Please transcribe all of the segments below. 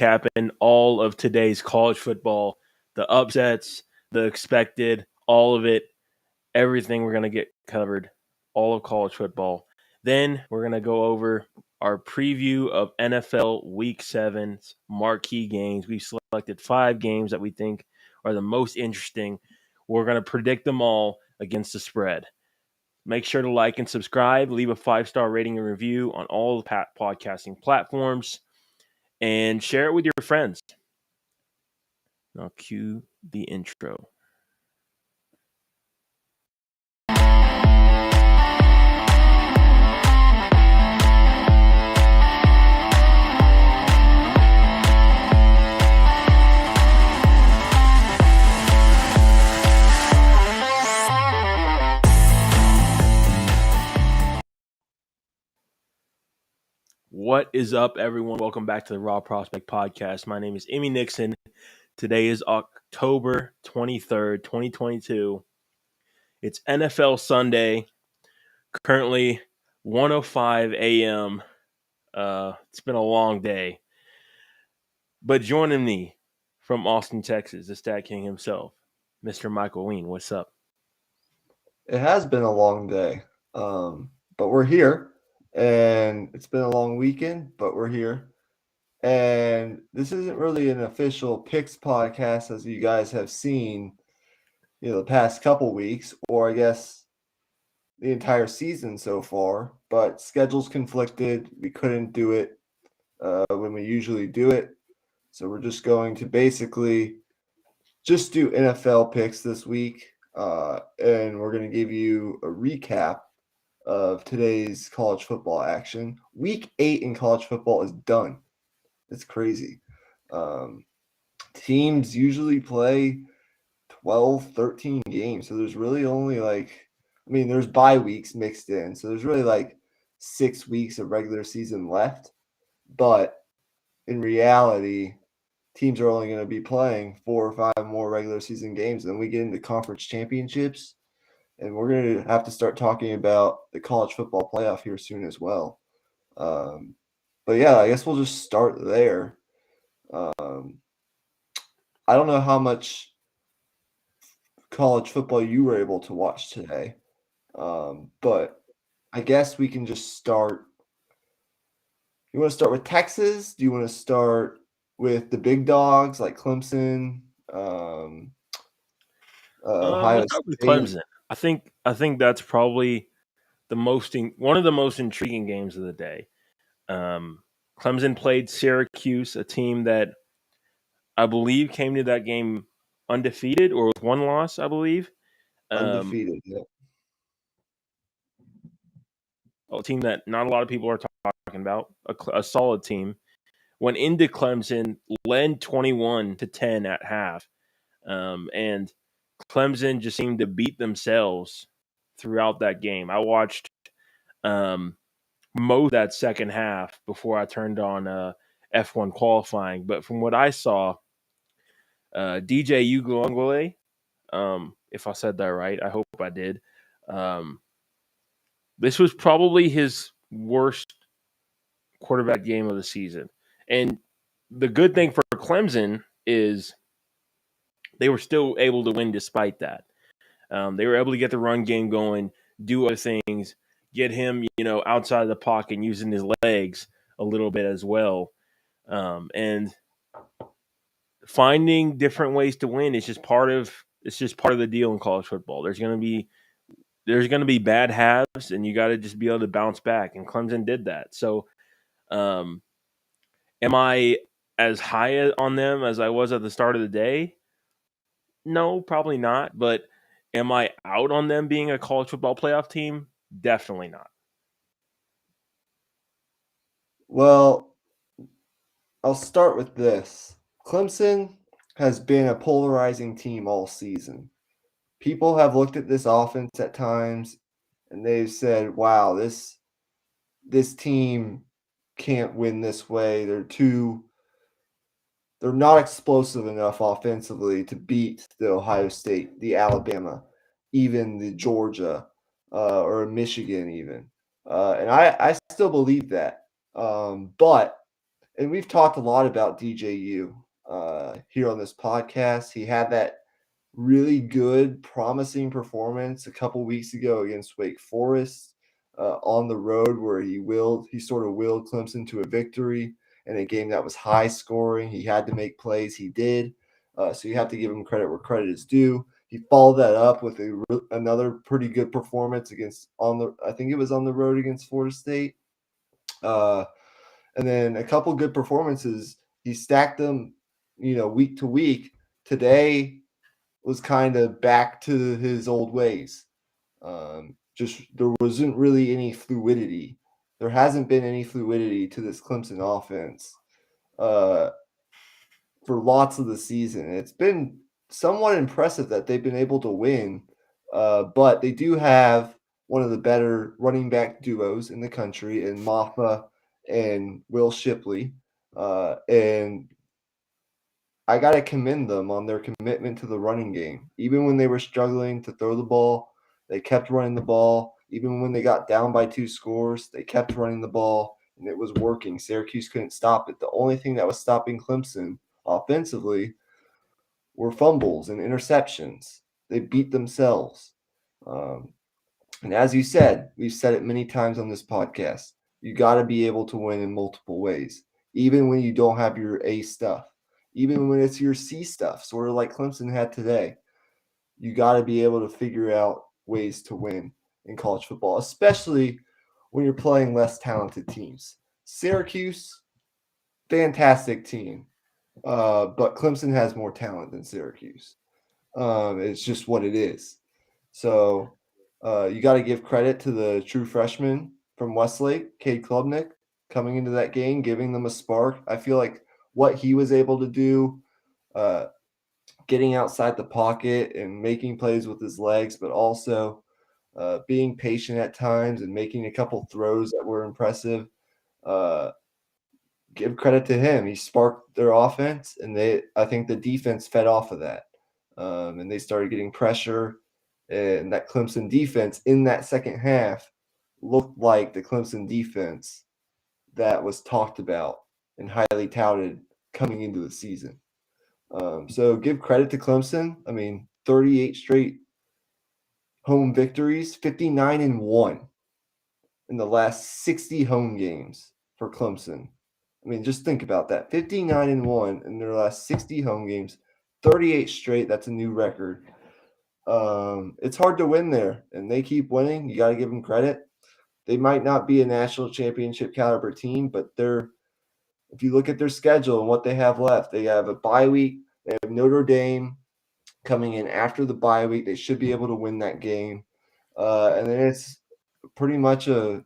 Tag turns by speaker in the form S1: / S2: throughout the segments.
S1: recapping all of today's college football, the upsets, the expected, all of it, everything we're going to get covered, all of college football. Then we're going to go over our preview of NFL Week 7's marquee games. We've selected 5 games that we think are the most interesting. We're going to predict them all against the spread. Make sure to like and subscribe. Leave a 5-star rating and review on all the podcasting platforms. And share it with your friends. Now cue the intro. What is up, everyone? Welcome back to the Raw Prospect Podcast. My name is Imy Nixon. Today is October 23rd, 2022. It's NFL Sunday. Currently 1:05 a.m. It's been a long day. But joining me from Austin, Texas, the Stat King himself, Mr. Michael Ween. What's up?
S2: It has been a long day, but we're here. And it's been a long weekend, but we're here. And this isn't really an official picks podcast, as you guys have seen, the past couple weeks, or I guess the entire season so far. But schedules conflicted. We couldn't do it when we usually do it. So we're just going to basically just do NFL picks this week. And we're going to give you a recap of today's college football action. Week 8 in college football is done. It's crazy. Teams usually play 12, 13 games. So there's really only there's bye weeks mixed in. So there's really 6 weeks of regular season left. But in reality, teams are only going to be playing 4 or 5 more regular season games. Then we get into conference championships. And we're going to have to start talking about the college football playoff here soon as well. But yeah, I guess we'll just start there. I don't know how much college football you were able to watch today. But I guess we can just start. You want to start with Texas? Do you want to start with the big dogs like Clemson, Ohio
S1: Let's start with
S2: State?
S1: Clemson. I think that's probably one of the most intriguing games of the day. Clemson played Syracuse, a team that I believe came to that game undefeated or with 1 loss, I believe.
S2: Undefeated, yeah.
S1: A team that not a lot of people are talking about, a solid team. Went into Clemson, led 21-10 at half, and Clemson just seemed to beat themselves throughout that game. I watched most of that second half before I turned on F1 qualifying. But from what I saw, DJ Uiagalelei, if I said that right, I hope I did. This was probably his worst quarterback game of the season. And the good thing for Clemson is they were still able to win despite that. They were able to get the run game going, do other things, get him, outside of the pocket and using his legs a little bit as well. And finding different ways to win is just part of the deal in college football. There's going to be bad halves, and you got to just be able to bounce back. And Clemson did that. So, am I as high on them as I was at the start of the day? No, probably not. But am I out on them being a college football playoff team? Definitely not.
S2: Well, I'll start with this. Clemson has been a polarizing team all season. People have looked at this offense at times and they've said, wow, this team can't win this way. They're not explosive enough offensively to beat the Ohio State, the Alabama, even the Georgia, or Michigan even. And I still believe that. But and we've talked a lot about DJU here on this podcast. He had that really good, promising performance a couple weeks ago against Wake Forest on the road, where he sort of willed Clemson to a victory in a game that was high scoring. He had to make plays. He did. So you have to give him credit where credit is due. He followed that up with another pretty good performance I think it was on the road against Florida State. And then a couple good performances. He stacked them, week to week. Today was kind of back to his old ways. Just there wasn't really any fluidity. There hasn't been any fluidity to this Clemson offense for lots of the season. It's been somewhat impressive that they've been able to win, but they do have one of the better running back duos in the country in Maffa and Will Shipley. And I got to commend them on their commitment to the running game. Even when they were struggling to throw the ball, they kept running the ball. Even when they got down by 2 scores, they kept running the ball, and it was working. Syracuse couldn't stop it. The only thing that was stopping Clemson offensively were fumbles and interceptions. They beat themselves. And as you said, we've said it many times on this podcast, you got to be able to win in multiple ways, even when you don't have your A stuff. Even when it's your C stuff, sort of like Clemson had today, you got to be able to figure out ways to win in college football, especially when you're playing less talented teams. Syracuse, fantastic team, but Clemson has more talent than Syracuse. It's just what it is. So you got to give credit to the true freshman from Westlake, Cade Klubnik, coming into that game, giving them a spark. I feel like what he was able to do, getting outside the pocket and making plays with his legs, but also being patient at times and making a couple throws that were impressive. Give credit to him. He sparked their offense, and I think the defense fed off of that. And they started getting pressure, and that Clemson defense in that second half looked like the Clemson defense that was talked about and highly touted coming into the season. So give credit to Clemson. I mean, 38 straight home victories, 59-1 in the last 60 home games for Clemson. I mean, just think about that. 59-1 in their last 60 home games, 38 straight. That's a new record. It's hard to win there, and they keep winning. You got to give them credit. They might not be a national championship caliber team, but if you look at their schedule and what they have left, they have a bye week. They have Notre Dame coming in after the bye week. They should be able to win that game. And then it's pretty much I'm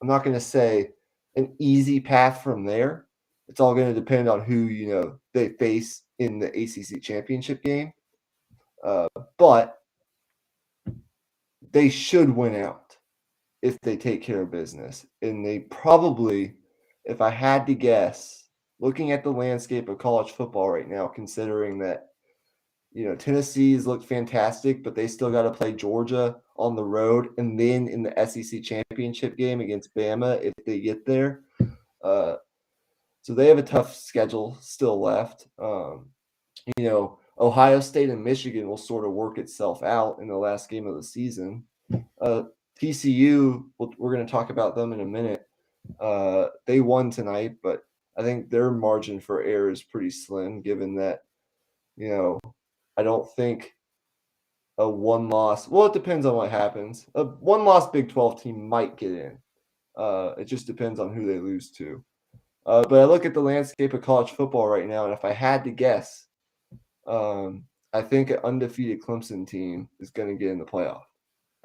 S2: not going to say an easy path from there. It's all going to depend on who, they face in the ACC championship game. But they should win out if they take care of business. And they probably, if I had to guess, looking at the landscape of college football right now, considering that, Tennessee's looked fantastic, but they still got to play Georgia on the road and then in the SEC championship game against Bama if they get there. So they have a tough schedule still left. Ohio State and Michigan will sort of work itself out in the last game of the season. TCU, we're going to talk about them in a minute. They won tonight, but I think their margin for error is pretty slim, given that, I don't think a one-loss – well, it depends on what happens. A one-loss Big 12 team might get in. It just depends on who they lose to. But I look at the landscape of college football right now, and if I had to guess, I think an undefeated Clemson team is going to get in the playoff.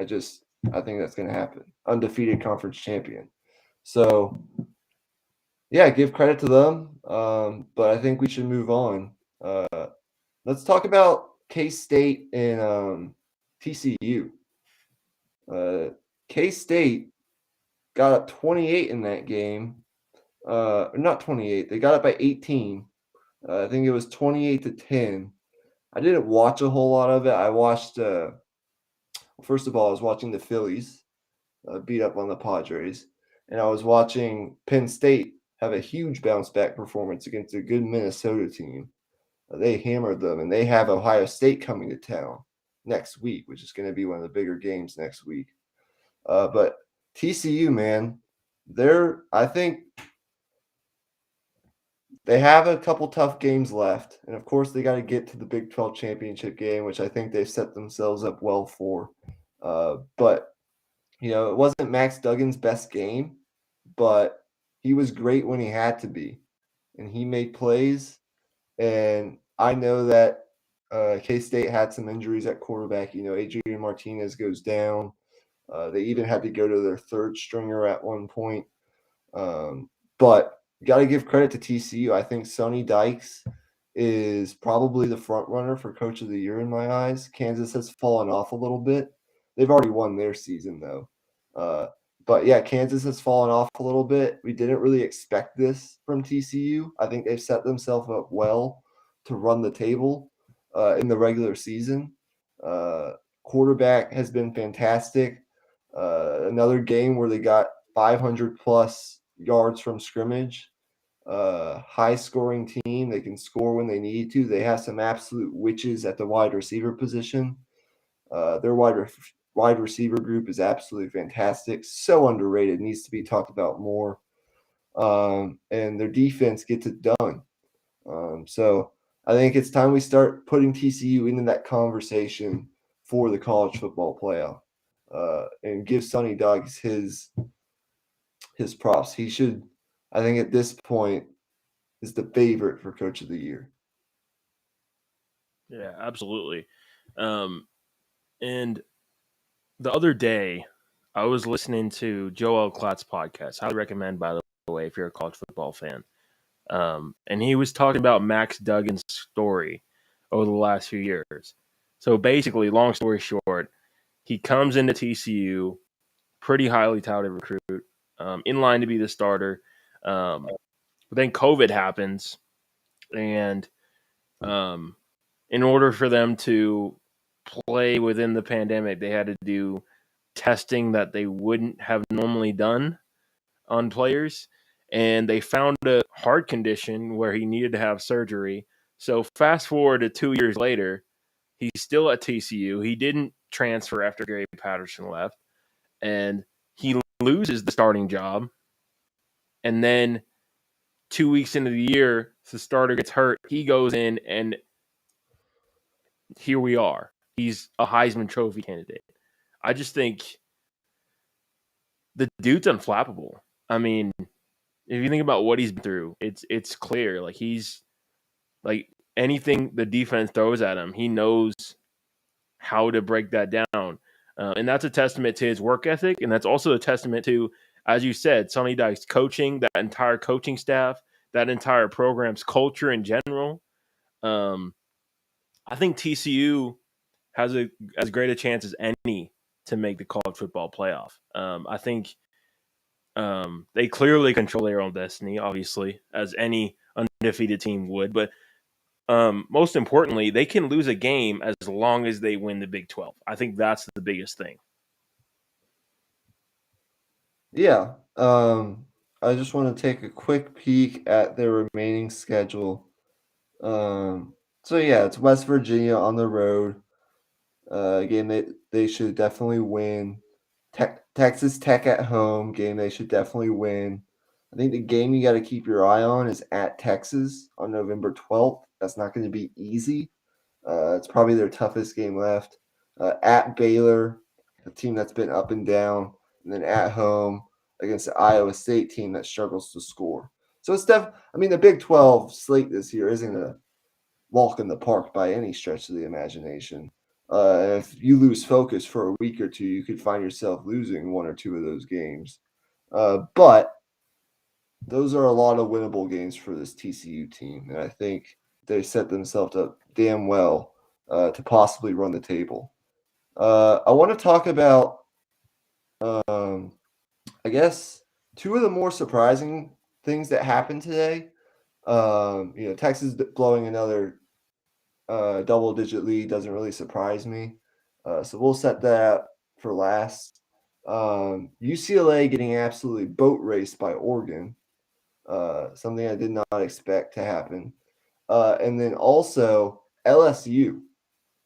S2: I think that's going to happen. Undefeated conference champion. So, yeah, give credit to them. But I think we should move on. Let's talk about K-State and TCU. K-State got up 28 in that game. Not 28. They got up by 18. I think it was 28-10. I didn't watch a whole lot of it. I watched first of all, I was watching the Phillies beat up on the Padres, and I was watching Penn State have a huge bounce back performance against a good Minnesota team. They hammered them, and they have Ohio State coming to town next week, which is going to be one of the bigger games next week. But TCU, man, I think they have a couple tough games left, and of course they got to get to the Big 12 championship game, which I think they've set themselves up well for. But it wasn't Max Duggan's best game, but he was great when he had to be, and he made plays. And I know that K-State had some injuries at quarterback. Adrian Martinez goes down. They even had to go to their third stringer at one point. But you got to give credit to TCU. I think Sonny Dykes is probably the front runner for Coach of the Year in my eyes. Kansas has fallen off a little bit. They've already won their season, though. But yeah, Kansas has fallen off a little bit. We didn't really expect this from TCU. I think they've set themselves up well to run the table in the regular season. Quarterback has been fantastic. Another game where they got 500 plus yards from scrimmage. High scoring team. They can score when they need to. They have some absolute witches at the wide receiver position. Their wide receiver group is absolutely fantastic. So underrated. Needs to be talked about more. And their defense gets it done. So I think it's time we start putting TCU into that conversation for the college football playoff. And give Sonny Dykes his props. He should, I think at this point, is the favorite for Coach of the Year.
S1: Yeah, absolutely. And the other day, I was listening to Joel Klatt's podcast. I would recommend, by the way, if you're a college football fan. And he was talking about Max Duggan's story over the last few years. So basically, long story short, he comes into TCU, pretty highly touted recruit, in line to be the starter. But then COVID happens, and in order for them to play within the pandemic, they had to do testing that they wouldn't have normally done on players. And they found a heart condition where he needed to have surgery. So fast forward to 2 years later, he's still at TCU. He didn't transfer after Gary Patterson left. And he loses the starting job. And then 2 weeks into the year, the starter gets hurt. He goes in, and here we are. He's a Heisman Trophy candidate. I just think the dude's unflappable. I mean, if you think about what he's been through, it's clear. Like, he's like anything the defense throws at him, he knows how to break that down. And that's a testament to his work ethic. And that's also a testament to, as you said, Sonny Dykes coaching, that entire coaching staff, that entire program's culture in general. I think TCU has as great a chance as any to make the college football playoff. I think they clearly control their own destiny, obviously, as any undefeated team would. But most importantly, they can lose a game as long as they win the Big 12. I think that's the biggest thing.
S2: Yeah. I just want to take a quick peek at their remaining schedule. So yeah, it's West Virginia on the road. Game they should definitely win. Texas Tech at home, game they should definitely win. I think the game you got to keep your eye on is at Texas on November 12th. That's not going to be easy. It's probably their toughest game left. At Baylor, a team that's been up and down, and then at home against the Iowa State team that struggles to score. So it's the Big 12 slate this year isn't a walk in the park by any stretch of the imagination. If you lose focus for a week or two, you could find yourself losing one or two of those games. But those are a lot of winnable games for this TCU team, and I think they set themselves up damn well to possibly run the table. I want to talk about, I guess, two of the more surprising things that happened today. Texas blowing another double-digit lead doesn't really surprise me. So we'll set that for last. UCLA getting absolutely boat raced by Oregon. something I did not expect to happen. And then also LSU.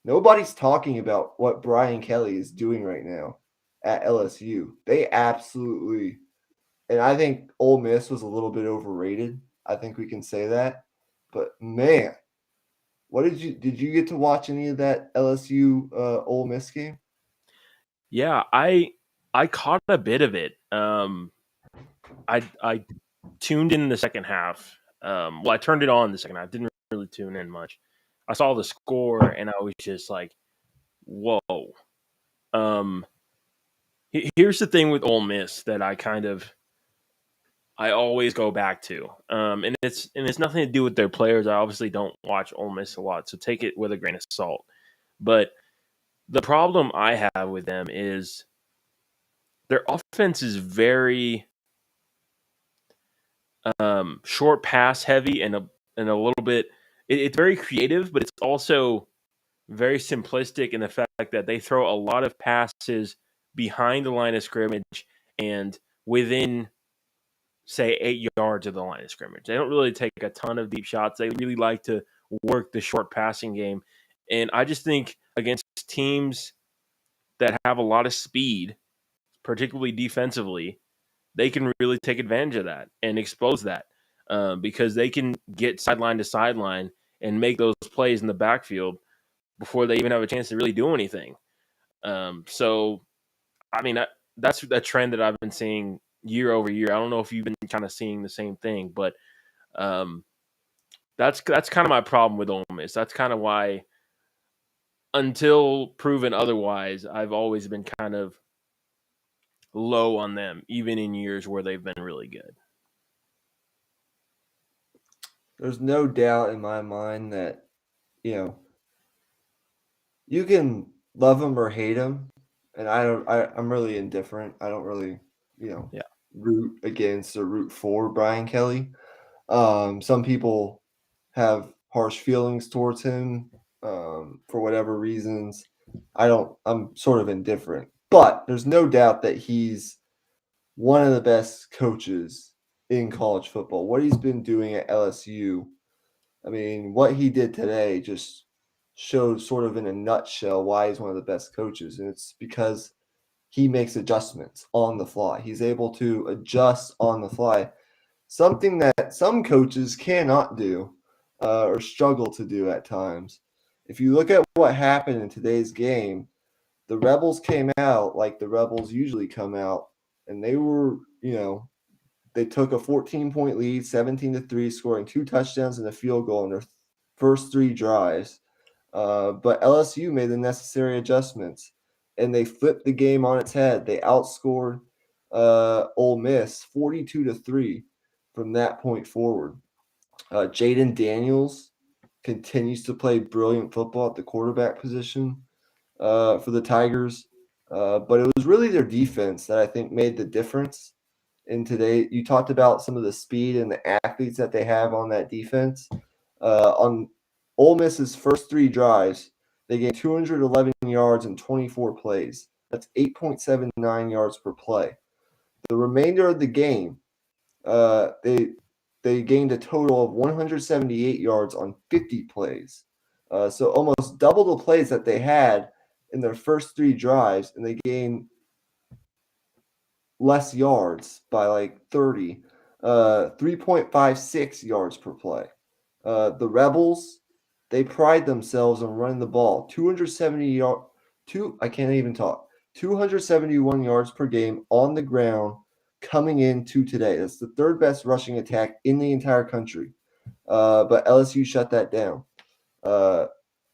S2: Nobody's talking about what Brian Kelly is doing right now at LSU. They absolutely, and I think Ole Miss was a little bit overrated. I think we can say that. But man, what did you get to watch any of that LSU Ole Miss game?
S1: Yeah, I caught a bit of it. I tuned in the second half. Well, I turned it on the second half. Didn't really tune in much. I saw the score and I was just like, "Whoa!" Um, here's the thing with Ole Miss that I always go back to, and it's nothing to do with their players. I obviously don't watch Ole Miss a lot, so take it with a grain of salt. But the problem I have with them is their offense is very short pass heavy and a little bit. It's very creative, but it's also very simplistic in the fact that they throw a lot of passes behind the line of scrimmage and within, say, 8 yards of the line of scrimmage. They don't really take a ton of deep shots. They really like to work the short passing game. And I just think against teams that have a lot of speed, particularly defensively, they can really take advantage of that and expose that because they can get sideline to sideline and make those plays in the backfield before they even have a chance to really do anything. So, I mean, that's a trend that I've been seeing year over year. I don't know if you've been kind of seeing the same thing, but um, that's kind of my problem with Ole Miss. That's kind of why, until proven otherwise, I've always been kind of low on them, even in years where they've been really good.
S2: There's no doubt in my mind that, you know, you can love him or hate him, and I'm really indifferent. I don't really, you know,
S1: Yeah.
S2: root against or root for Brian Kelly. Some people have harsh feelings towards him for whatever reasons. I don't. I'm sort of indifferent, but there's no doubt that he's one of the best coaches in college football. What he's been doing at LSU, I mean, what he did today just showed sort of in a nutshell why he's one of the best coaches. And it's because he makes adjustments on the fly. He's able to adjust on the fly, something that some coaches cannot do or struggle to do at times. If you look at what happened in today's game, the Rebels came out like the Rebels usually come out, and they were, they took a 14-point lead, 17-3, scoring 2 touchdowns and a field goal in their first 3 drives. But LSU made the necessary adjustments, and they flipped the game on its head. They outscored Ole Miss 42-3 from that point forward. Jaden Daniels continues to play brilliant football at the quarterback position for the Tigers. But it was really their defense that I think made the difference in today. You talked about some of the speed and the athletes that they have on that defense. On Ole Miss's first 3 drives, they gained 211 yards in 24 plays. That's 8.79 yards per play. The remainder of the game, they gained a total of 178 yards on 50 plays. So almost double the plays that they had in their first 3 drives, and they gained less yards by like 30, 3.56 yards per play. The Rebels, they pride themselves on running the ball I can't even talk, 271 yards per game on the ground coming into today. That's the third best rushing attack in the entire country. But LSU shut that down. Uh,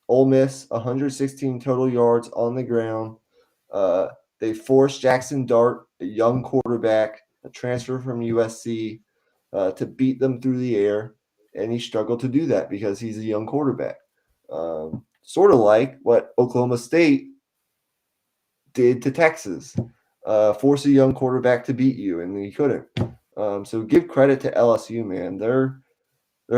S2: Ole Miss, 116 total yards on the ground. Uh, they forced Jackson Dart, a young quarterback, a transfer from USC, to beat them through the air, and he struggled to do that because he's a young quarterback. Sort of like what Oklahoma State did to Texas, force a young quarterback to beat you, and he couldn't. So give credit to LSU, man. They're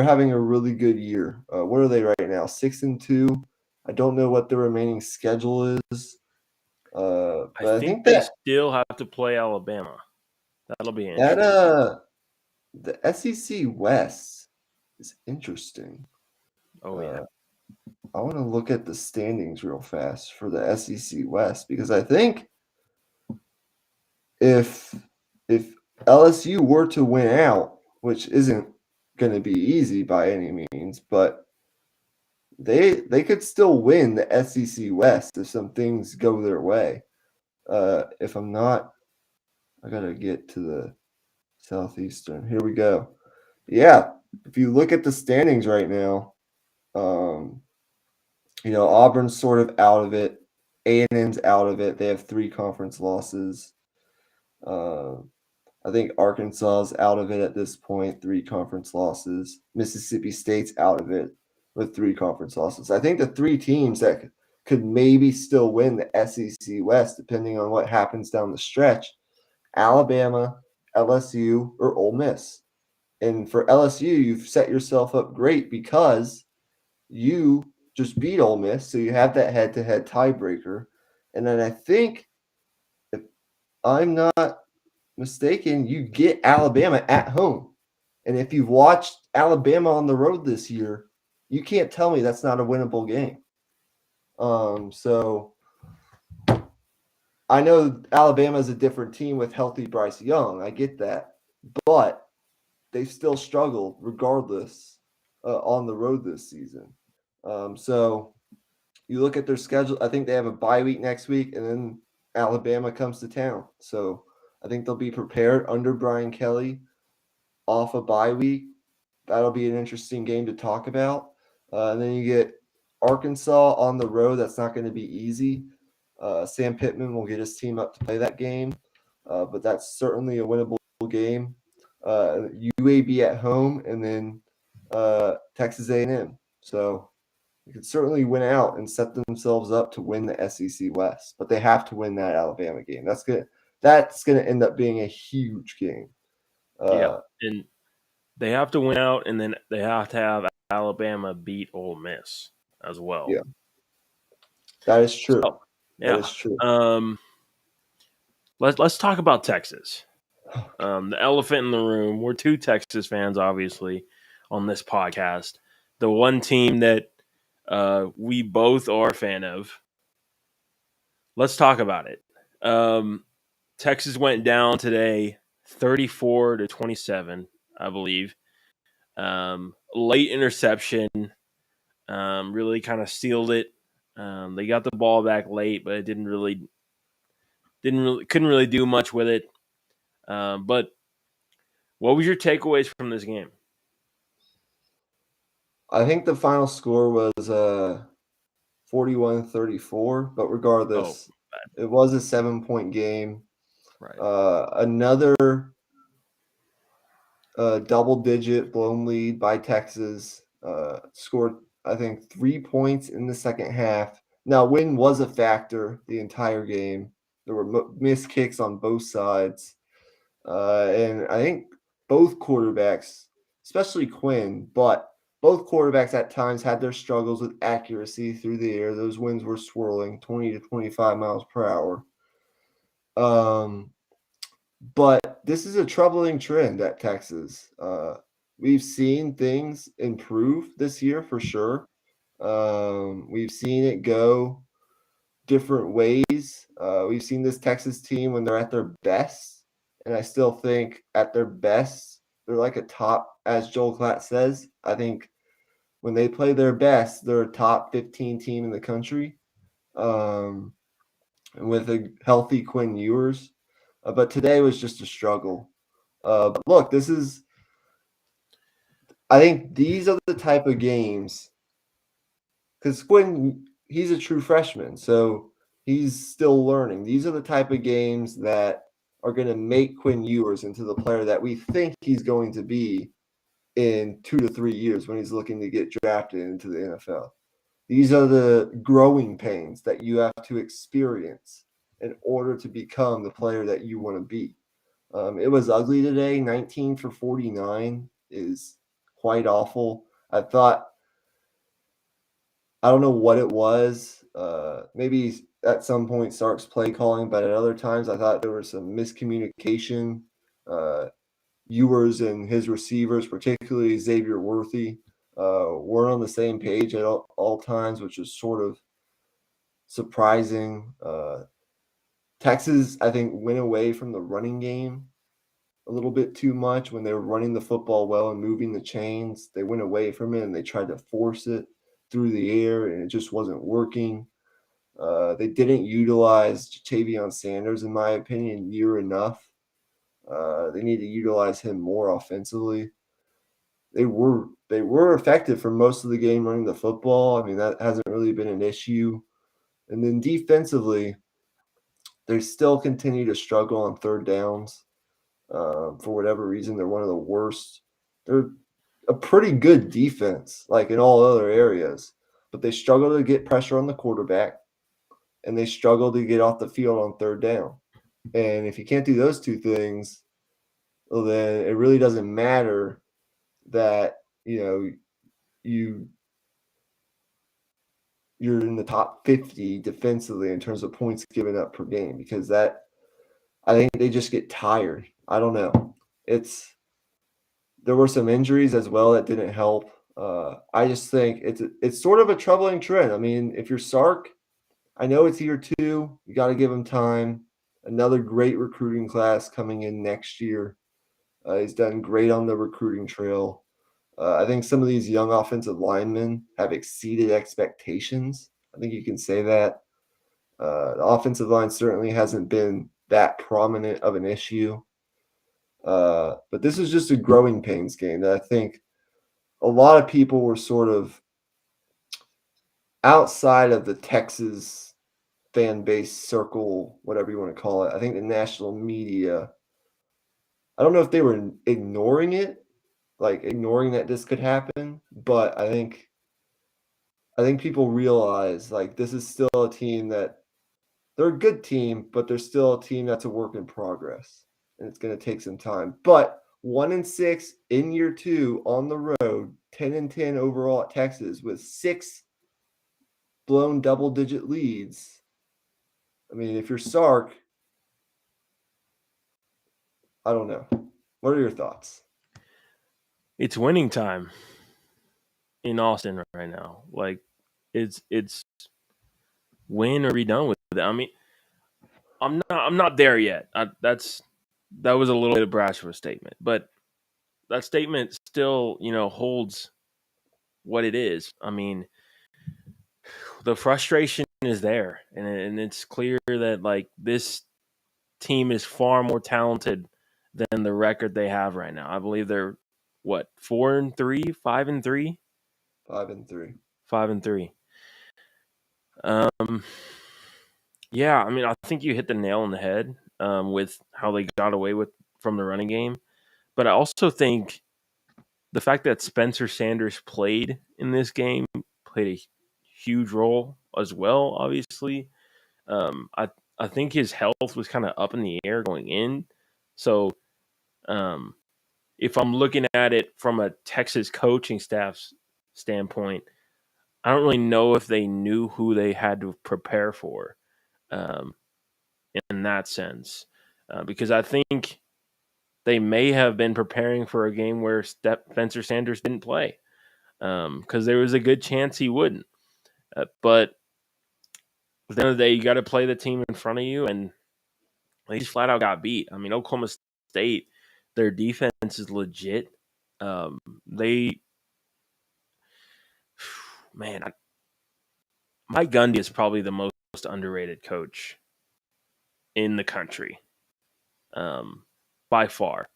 S2: having a really good year. What are they right now? 6-2. I don't know what the remaining schedule is,
S1: I
S2: but I
S1: think
S2: think
S1: they
S2: that
S1: still have to play Alabama. That'll be
S2: that
S1: interesting.
S2: The SEC West is interesting.
S1: Oh yeah.
S2: I want to look at the standings real fast for the SEC West because I think if LSU were to win out, which isn't going to be easy by any means, but they could still win the SEC West if some things go their way. If I'm not, I gotta get to the Southeastern. Here we go. Yeah, if you look at the standings right now, um, Auburn's sort of out of it. A&M's out of it. They have 3 conference losses. Uh, I think Arkansas is out of it at this point, 3 conference losses. Mississippi State's out of it with 3 conference losses. I think the 3 teams that could maybe still win the SEC West, depending on what happens down the stretch, Alabama, LSU, or Ole Miss. And for LSU, you've set yourself up great because you just beat Ole Miss, so you have that head-to-head tiebreaker. And then I think, if I'm not mistaken, you get Alabama at home. And if you've watched Alabama on the road this year, you can't tell me that's not a winnable game. So I know Alabama is a different team with healthy Bryce Young. I get that. But they've still struggled regardless on the road this season. So you look at their schedule, I think they have a bye week next week, and then Alabama comes to town. So I think they'll be prepared under Brian Kelly off a bye week. That'll be an interesting game to talk about. And then you get Arkansas on the road. That's not going to be easy. Sam Pittman will get his team up to play that game, but that's certainly a winnable game. UAB at home, and then Texas A&M. So they could certainly win out and set themselves up to win the SEC West, but they have to win that Alabama game. That's gonna end up being a huge game.
S1: Yeah, and they have to win out, and then they have to have Alabama beat Ole Miss as well.
S2: Yeah, that is true.
S1: So,
S2: That
S1: yeah.
S2: is true.
S1: Let's talk about Texas. The elephant in the room. We're 2 Texas fans, obviously, on this podcast. The one team that we both are a fan of. Let's talk about it. Texas went down today, 34-27, I believe. Late interception, really kind of sealed it. They got the ball back late, but it couldn't really do much with it. But what was your takeaways from this game?
S2: I think the final score was 41-34, but regardless, it was a 7-point game.
S1: Right.
S2: Another double-digit blown lead by Texas. Scored, I think, 3 points in the second half. Now, wind was a factor the entire game. There were missed kicks on both sides. And I think both quarterbacks, especially Quinn, but both quarterbacks at times had their struggles with accuracy through the air. Those winds were swirling 20 to 25 miles per hour. But this is a troubling trend at Texas. We've seen things improve this year for sure. We've seen it go different ways. We've seen this Texas team when they're at their best, and I still think at their best, they're like a top, as Joel Klatt says, I think when they play their best, they're a top 15 team in the country with a healthy Quinn Ewers. But today was just a struggle. But look, I think these are the type of games, because Quinn, he's a true freshman, so he's still learning. These are the type of games that are going to make Quinn Ewers into the player that we think he's going to be in 2 to 3 years when he's looking to get drafted into the NFL. These are the growing pains that you have to experience in order to become the player that you want to be. It was ugly today. 19 for 49 is quite awful. I don't know what it was. Maybe at some point Sark's play calling, but at other times I thought there was some miscommunication. Ewers and his receivers, particularly Xavier Worthy, weren't on the same page at all times, which is sort of surprising. Texas, I think, went away from the running game a little bit too much when they were running the football well and moving the chains. They went away from it and they tried to force it through the air, and it just wasn't working. They didn't utilize Jatavion Sanders, in my opinion, near enough. They need to utilize him more offensively. They were effective for most of the game running the football. I mean, that hasn't really been an issue. And then defensively, they still continue to struggle on third downs. For whatever reason, they're one of the worst. They're a pretty good defense, like in all other areas, but they struggle to get pressure on the quarterback, and they struggle to get off the field on third down. And if you can't do those two things, well, then it really doesn't matter that you're in the top 50 defensively in terms of points given up per game, because that I think they just get tired. I don't know. There were some injuries as well that didn't help. I just think it's sort of a troubling trend. I mean, if you're Sark, I know it's year 2. You got to give him time. Another great recruiting class coming in next year. He's done great on the recruiting trail. I think some of these young offensive linemen have exceeded expectations. I think you can say that. The offensive line certainly hasn't been that prominent of an issue. But this is just a growing pains game that I think a lot of people were sort of outside of the Texas fan base circle, whatever you want to call it. I think the national media, I don't know if they were ignoring it, like ignoring that this could happen, but I think people realize like this is still a team that they're a good team, but they're still a team that's a work in progress, and it's going to take some time. But 1-6 in year 2 on the road, 10-10 overall at Texas with 6 blown double-digit leads. I mean, if you're Sark, I don't know. What are your thoughts?
S1: It's winning time in Austin right now. Like it's win or be done with it. I mean, I'm not there yet. That was a little bit brash of a statement, but that statement still, holds what it is. I mean, the frustration is there, and it's clear that like this team is far more talented than the record they have right now. I believe they're what 4-3, 5-3,
S2: 5-3.
S1: 5-3. Um, yeah, I mean, I think you hit the nail on the head with how they got away with from the running game, but I also think the fact that Spencer Sanders played in this game played a huge role as well. Obviously, I think his health was kind of up in the air going in, so um, if I'm looking at it from a Texas coaching staff's standpoint, I don't really know if they knew who they had to prepare for um, in that sense, because I think they may have been preparing for a game where Spencer Sanders didn't play because there was a good chance he wouldn't. But at the end of the day, you got to play the team in front of you, and they just flat out got beat. I mean, Oklahoma State, their defense is legit. They, man, Mike Gundy is probably the most underrated coach in the country, by far.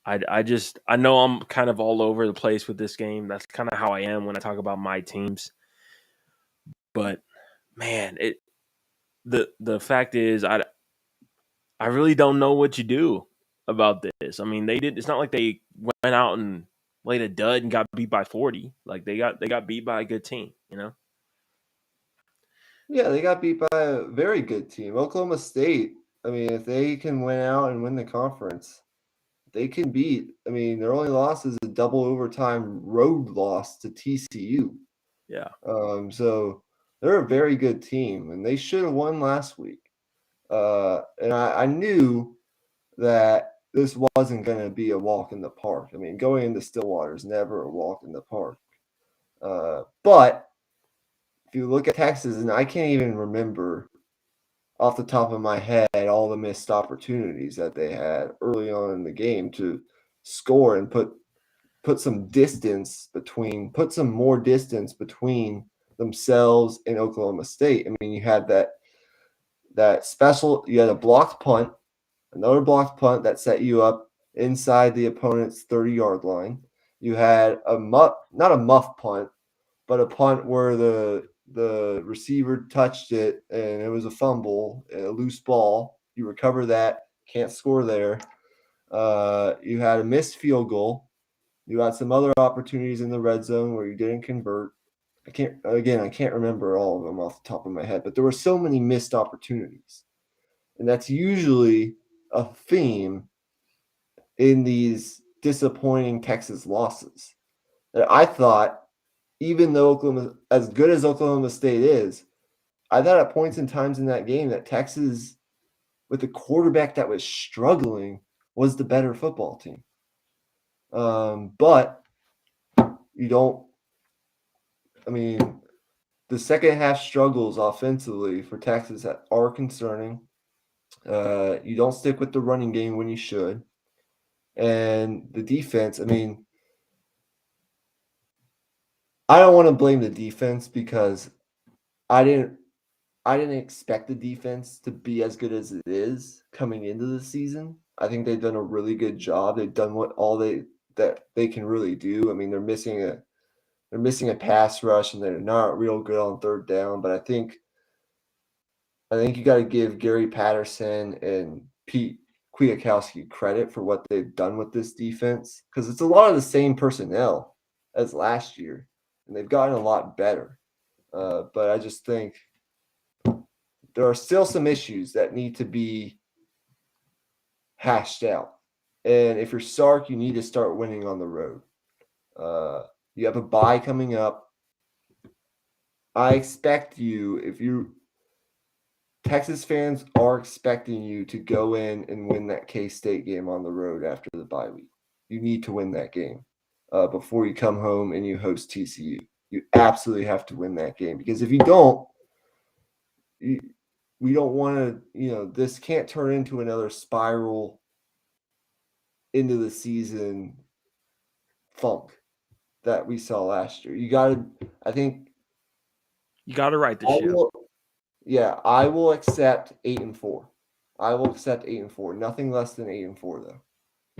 S1: I know I'm kind of all over the place with this game. That's kind of how I am when I talk about my teams. But man, the fact is I really don't know what you do about this. I mean, they did. It's not like they went out and laid a dud and got beat by 40. Like they got beat by a good team.
S2: Yeah, they got beat by a very good team. Oklahoma State, I mean, if they can win out and win the conference, they can beat. I mean, their only loss is a double overtime road loss to TCU.
S1: Yeah.
S2: So they're a very good team, and they should have won last week. And I knew that this wasn't going to be a walk in the park. I mean, going into Stillwater is never a walk in the park. But if you look at Texas, and I can't even remember off the top of my head all the missed opportunities that they had early on in the game to score and put some more distance between themselves and Oklahoma State. I mean, you had you had a blocked punt, another blocked punt that set you up inside the opponent's 30-yard line. You had not a muff punt, but a punt where the receiver touched it and it was a fumble, a loose ball. You recover that, can't score there. You had a missed field goal. You had some other opportunities in the red zone where you didn't convert. I can't remember all of them off the top of my head, but there were so many missed opportunities. And that's usually a theme in these disappointing Texas losses. That I thought, even though as good as Oklahoma State is, I thought at points and times in that game that Texas, with a quarterback that was struggling, was the better football team. But you don't. I mean, the second half struggles offensively for Texas are concerning. You don't stick with the running game when you should. And the defense, I mean, I don't want to blame the defense because I didn't expect the defense to be as good as it is coming into the season. I think they've done a really good job. They've done that they can really do. I mean, they're missing a pass rush and they're not real good on third down, but I think you got to give Gary Patterson and Pete Kwiatkowski credit for what they've done with this defense because it's a lot of the same personnel as last year, and they've gotten a lot better. But I just think there are still some issues that need to be hashed out. And if you're Sark, you need to start winning on the road. You have a bye coming up. I expect Texas fans are expecting you to go in and win that K-State game on the road after the bye week. You need to win that game before you come home and you host TCU. You absolutely have to win that game because if you don't, we don't want to, this can't turn into another spiral into the season funk that we saw last year. You got to, I think.
S1: You got to right the ship.
S2: I will accept 8-4. I will accept 8-4. Nothing less than 8-4 though.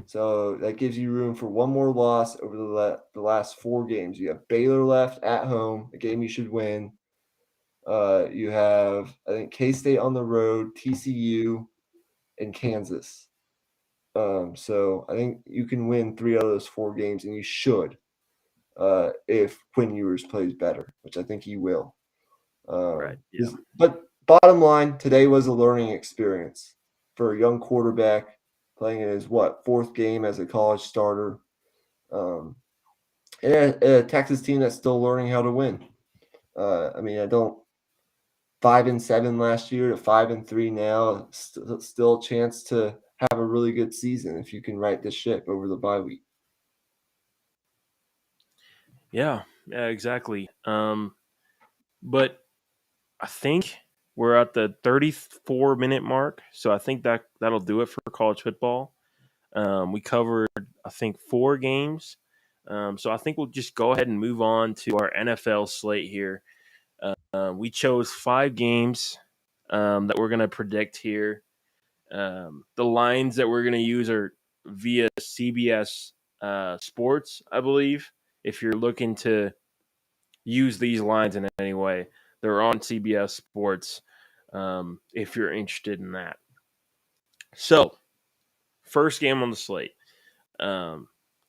S2: So that gives you room for one more loss over the last 4 games. You have Baylor left at home, a game you should win. You have, I think, K-State on the road, TCU, and Kansas. So I think you can win 3 out of those 4 games, and you should if Quinn Ewers plays better, which I think he will.
S1: Right. Yeah.
S2: But bottom line, today was a learning experience for a young quarterback playing in his 4th game as a college starter. And a Texas team that's still learning how to win. I mean, 5-7 last year to 5-3 now, still a chance to have a really good season if you can right the ship over the bye week.
S1: Yeah, exactly. But I think we're at the 34-minute mark, so I think that'll do it for college football. We covered, I think, 4 games. So I think we'll just go ahead and move on to our NFL slate here. We chose 5 games that we're going to predict here. The lines that we're going to use are via CBS Sports, I believe. If you're looking to use these lines in any way, they're on CBS Sports if you're interested in that. So, first game on the slate.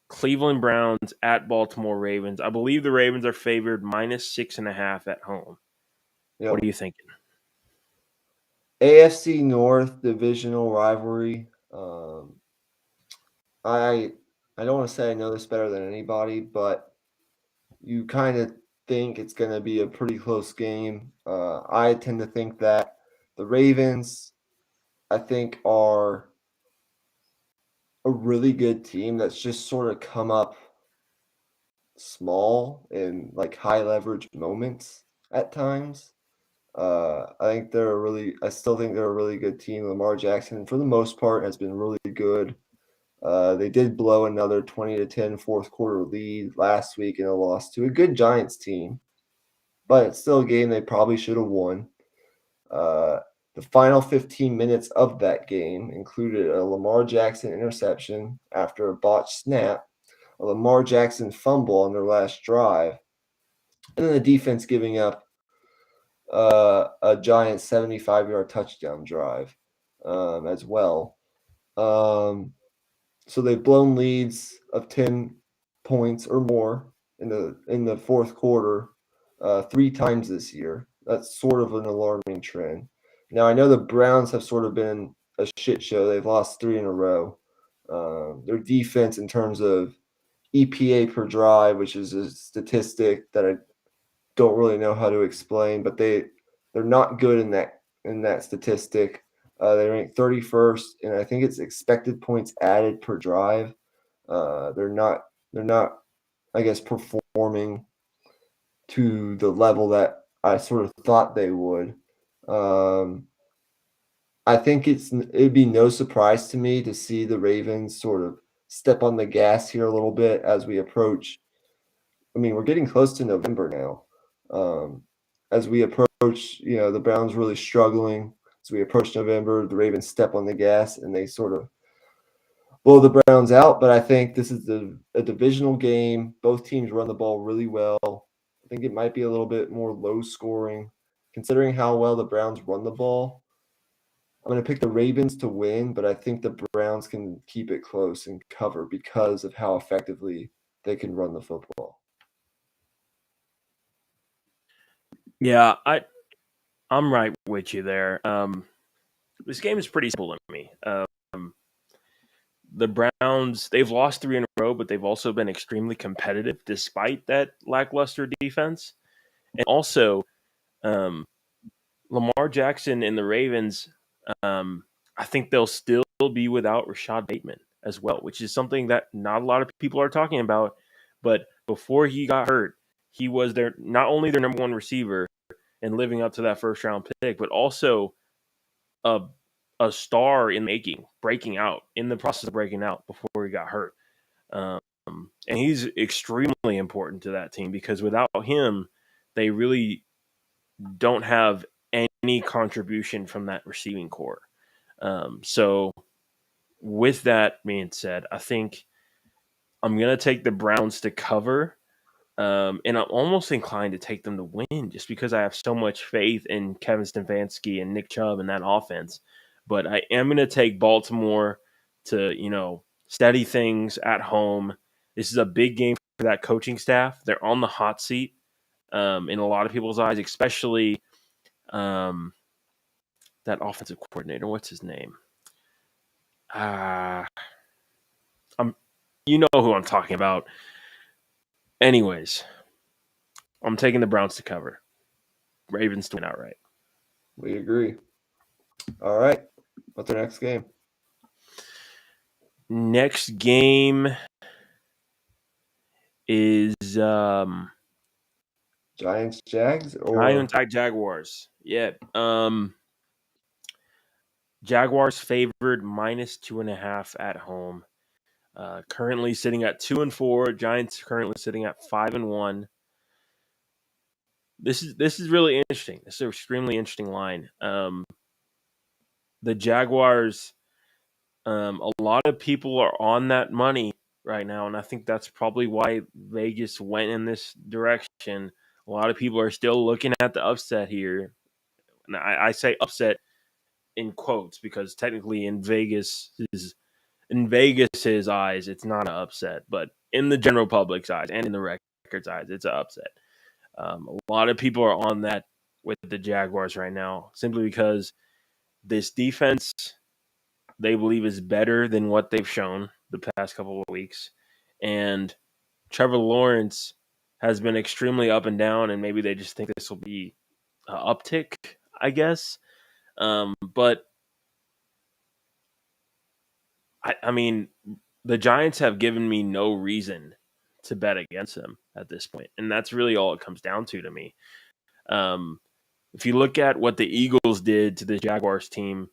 S1: Cleveland Browns at Baltimore Ravens. I believe the Ravens are favored -6.5 at home. Yep. What are you thinking?
S2: AFC North divisional rivalry. I don't want to say I know this better than anybody, but you kind of think it's going to be a pretty close game. I tend to think that the Ravens, I think, are a really good team that's just sort of come up small in like high leverage moments at times. I still think they're a really good team. Lamar Jackson, for the most part, has been really good. They did blow another 20-10 fourth quarter lead last week in a loss to a good Giants team, but it's still a game they probably should have won. The final 15 minutes of that game included a Lamar Jackson interception after a botched snap, a Lamar Jackson fumble on their last drive, and then the defense giving up a Giants 75-yard touchdown drive as well. So they've blown leads of 10 points or more in the fourth quarter 3 times this year. That's sort of an alarming trend. Now I know the Browns have sort of been a shit show. They've lost 3 in a row. Their defense in terms of EPA per drive, which is a statistic that I don't really know how to explain, but they're not good in that statistic. They rank 31st, and I think it's expected points added per drive. They're not, I guess, performing to the level that I sort of thought they would. I think it'd be no surprise to me to see the Ravens sort of step on the gas here a little bit as we approach. I mean, we're getting close to November now. As we approach, the Browns really struggling. As we approach November, the Ravens step on the gas and they sort of blow the Browns out. But I think this is a divisional game. Both teams run the ball really well. I think it might be a little bit more low scoring, considering how well the Browns run the ball. I'm going to pick the Ravens to win, but I think the Browns can keep it close and cover because of how effectively they can run the football.
S1: Yeah, I'm right with you there. This game is pretty simple to me. The Browns, they've lost 3 in a row, but they've also been extremely competitive despite that lackluster defense. And also, Lamar Jackson and the Ravens, I think they'll still be without Rashad Bateman as well, which is something that not a lot of people are talking about. But before he got hurt, he was not only their number one receiver and living up to that first round pick, but also a star in making, breaking out, in the process of breaking out before he got hurt. And he's extremely important to that team because without him, they really don't have any contribution from that receiving core. So with that being said, I think I'm going to take the Browns to cover. And I'm almost inclined to take them to win just because I have so much faith in Kevin Stefanski and Nick Chubb and that offense. But I am going to take Baltimore to, steady things at home. This is a big game for that coaching staff. They're on the hot seat in a lot of people's eyes, especially that offensive coordinator. What's his name? You know who I'm talking about. Anyways, I'm taking the Browns to cover. Ravens to win outright.
S2: We agree. All right. What's our next game?
S1: Next game is
S2: Giants, Jags, or
S1: Giants at Jaguars. Yeah. Jaguars favored -2.5 at home. Currently sitting at 2-4. Giants currently sitting at 5-1. This is really interesting. This is an extremely interesting line. The Jaguars, a lot of people are on that money right now, and I think that's probably why Vegas went in this direction. A lot of people are still looking at the upset here. And I say upset in quotes because technically in Vegas's eyes, it's not an upset, but in the general public's eyes and in the record's eyes, it's an upset. A lot of people are on that with the Jaguars right now simply because this defense they believe is better than what they've shown the past couple of weeks. And Trevor Lawrence has been extremely up and down, and maybe they just think this will be an uptick, I guess. But I mean, the Giants have given me no reason to bet against them at this point, and that's really all it comes down to me. Um, if you look at what the Eagles did to the Jaguars team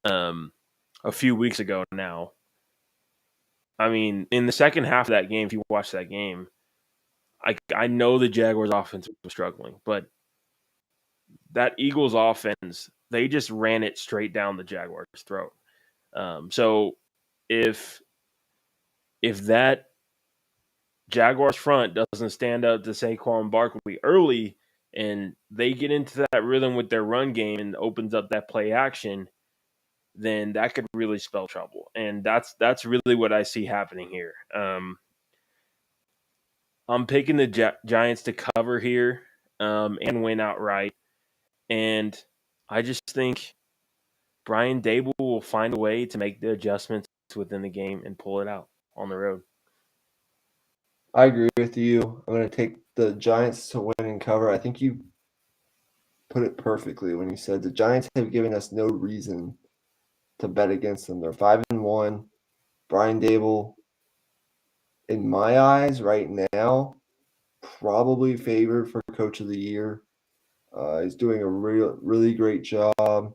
S1: a few weeks ago now, I mean, in the second half of that game, if you watch that game, I know the Jaguars offense was struggling, but that Eagles offense, they just ran it straight down the Jaguars' throat. So if that Jaguars front doesn't stand up to Saquon Barkley early and they get into that rhythm with their run game and opens up that play action, then that could really spell trouble. And that's really what I see happening here. I'm picking the Giants to cover here and win outright. And I just think Brian Dable will find a way to make the adjustments within the game and pull it out on the road.
S2: I agree with you. I'm going to take the Giants to win and cover. I think you put it perfectly when you said the Giants have given us no reason to bet against them. They're 5-1. Brian Dable, in my eyes, right now, probably favored for Coach of the Year. He's doing a really great job.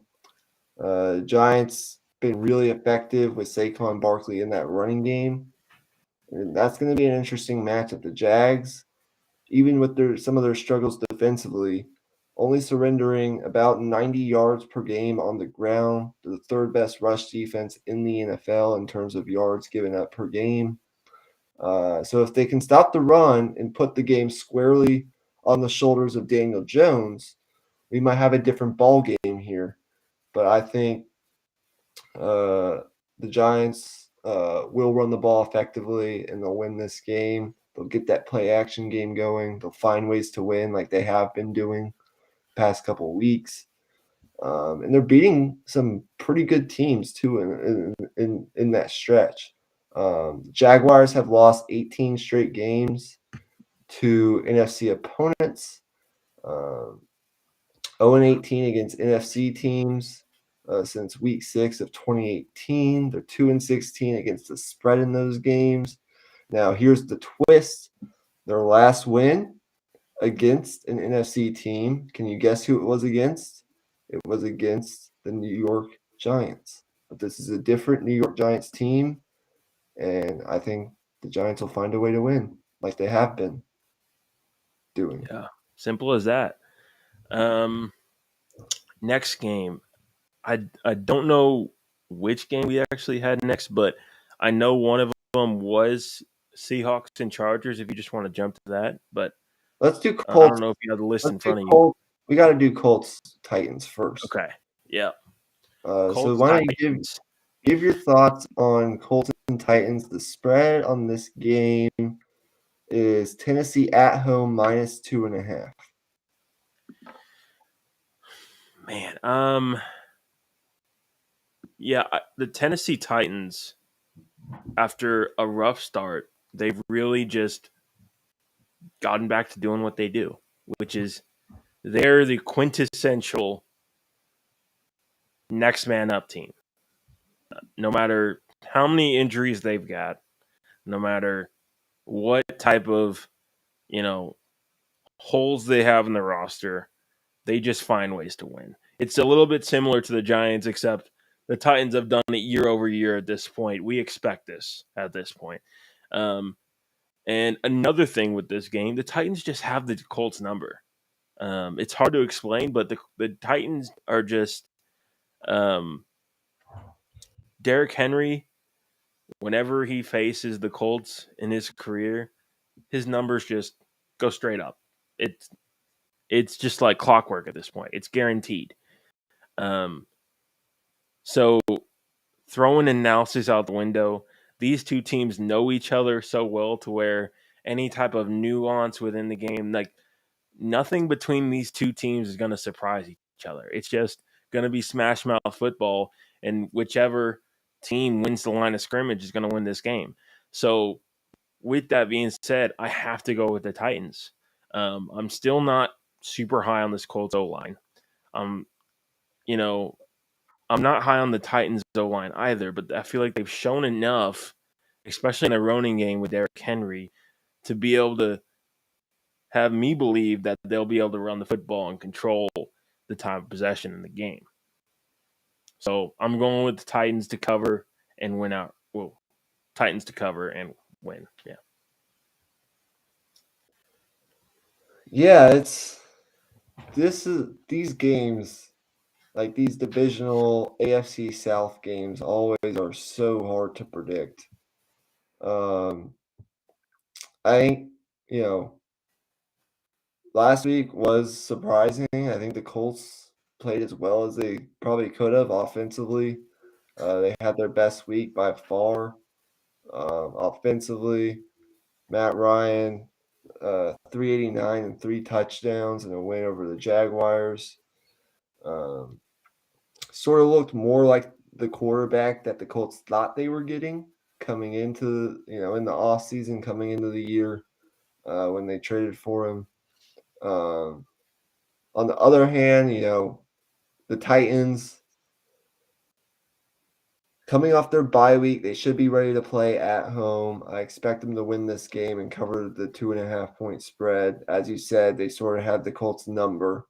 S2: Giants been really effective with Saquon Barkley in that running game. And that's going to be an interesting matchup. The Jags, even with some of their struggles defensively, only surrendering about 90 yards per game on the ground. They're the third best rush defense in the NFL in terms of yards given up per game. So if they can stop the run and put the game squarely on the shoulders of Daniel Jones, we might have a different ball game here. But I think the Giants will run the ball effectively and they'll win this game. They'll get that play action game going. They'll find ways to win like they have been doing past couple of weeks. And they're beating some pretty good teams too in that stretch. Jaguars have lost 18 straight games to NFC opponents. 0-18 against NFC teams since week 6 of 2018. They're 2-16 against the spread in those games. Now, here's the twist. Their last win against an NFC team, can you guess who it was against? It was against the New York Giants. But this is a different New York Giants team, and I think the Giants will find a way to win like they have been doing.
S1: Yeah, simple as that. Next game, I don't know which game we actually had next, but I know one of them was Seahawks and Chargers. If you just want to jump to that, but
S2: Let's do
S1: I don't
S2: Colts.
S1: know if you have the list
S2: Let's
S1: in
S2: do
S1: front of you.
S2: Colts. We got to do Colts Titans first.
S1: Okay, yeah.
S2: So
S1: Colts
S2: why don't you
S1: Titans.
S2: give your thoughts on Colts and Titans? The spread on this game is Tennessee at home minus 2.5.
S1: Man, yeah, the Tennessee Titans, after a rough start, they've really just gotten back to doing what they do, which is they're the quintessential next man up team. No matter how many injuries they've got, no matter what type of, holes they have in the roster, they just find ways to win. It's a little bit similar to the Giants, except the Titans have done it year over year at this point. We expect this at this point. And another thing with this game, the Titans just have the Colts number. It's hard to explain, but the Titans are just Derrick Henry. Whenever he faces the Colts in his career, his numbers just go straight up. It's just like clockwork at this point. It's guaranteed. So throwing analysis out the window, these two teams know each other so well to where any type of nuance within the game, like nothing between these two teams is going to surprise each other. It's just going to be smash mouth football, and whichever team wins the line of scrimmage is going to win this game. So with that being said, I have to go with the Titans. I'm still not super high on this Colts O line. Um, you know, I'm not high on the Titans O-line either, but I feel like they've shown enough, especially in a running game with Derrick Henry, to be able to have me believe that they'll be able to run the football and control the time of possession in the game. So I'm going with the Titans to cover and win out. Well, Titans to cover and win. Yeah.
S2: Yeah, these games, like these divisional AFC South games, always are so hard to predict. I think, last week was surprising. I think the Colts played as well as they probably could have offensively. They had their best week by far. Offensively, Matt Ryan, 389 and 3 touchdowns and a win over the Jaguars. Sort of looked more like the quarterback that the Colts thought they were getting coming into, in the offseason, coming into the year when they traded for him. On the other hand, the Titans, coming off their bye week, they should be ready to play at home. I expect them to win this game and cover the 2.5-point spread. As you said, they sort of have the Colts number,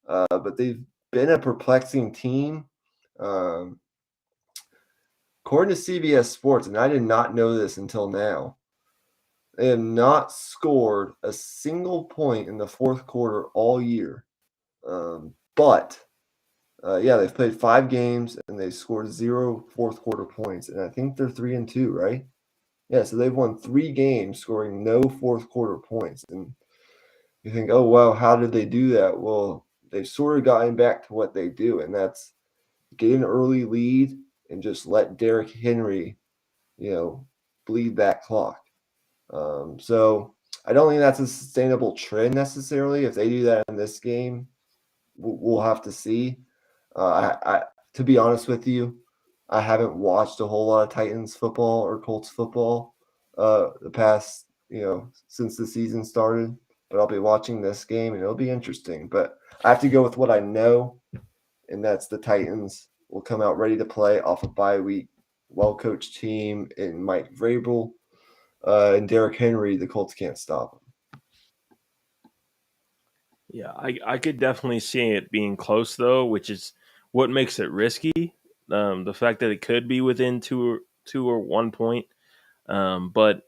S2: but they've been a perplexing team. According to CBS Sports, and I did not know this until now, they have not scored a single point in the fourth quarter all year. But they've played 5 games and they scored 0 fourth quarter points. And I think they're 3-2, right? Yeah, so they've won 3 games scoring no fourth quarter points. And you think, oh, wow, how did they do that? Well, they've sort of gotten back to what they do, and that's get an early lead and just let Derrick Henry, bleed that clock. So I don't think that's a sustainable trend necessarily. If they do that in this game, we'll have to see. To be honest with you, I haven't watched a whole lot of Titans football or Colts football the past, since the season started. But I'll be watching this game and it'll be interesting. But I have to go with what I know, and that's the Titans will come out ready to play off a bye week, well-coached team, and Mike Vrabel and Derrick Henry. The Colts can't stop them.
S1: Yeah, I could definitely see it being close though, which is what makes it risky. The fact that it could be within two or 1 point. But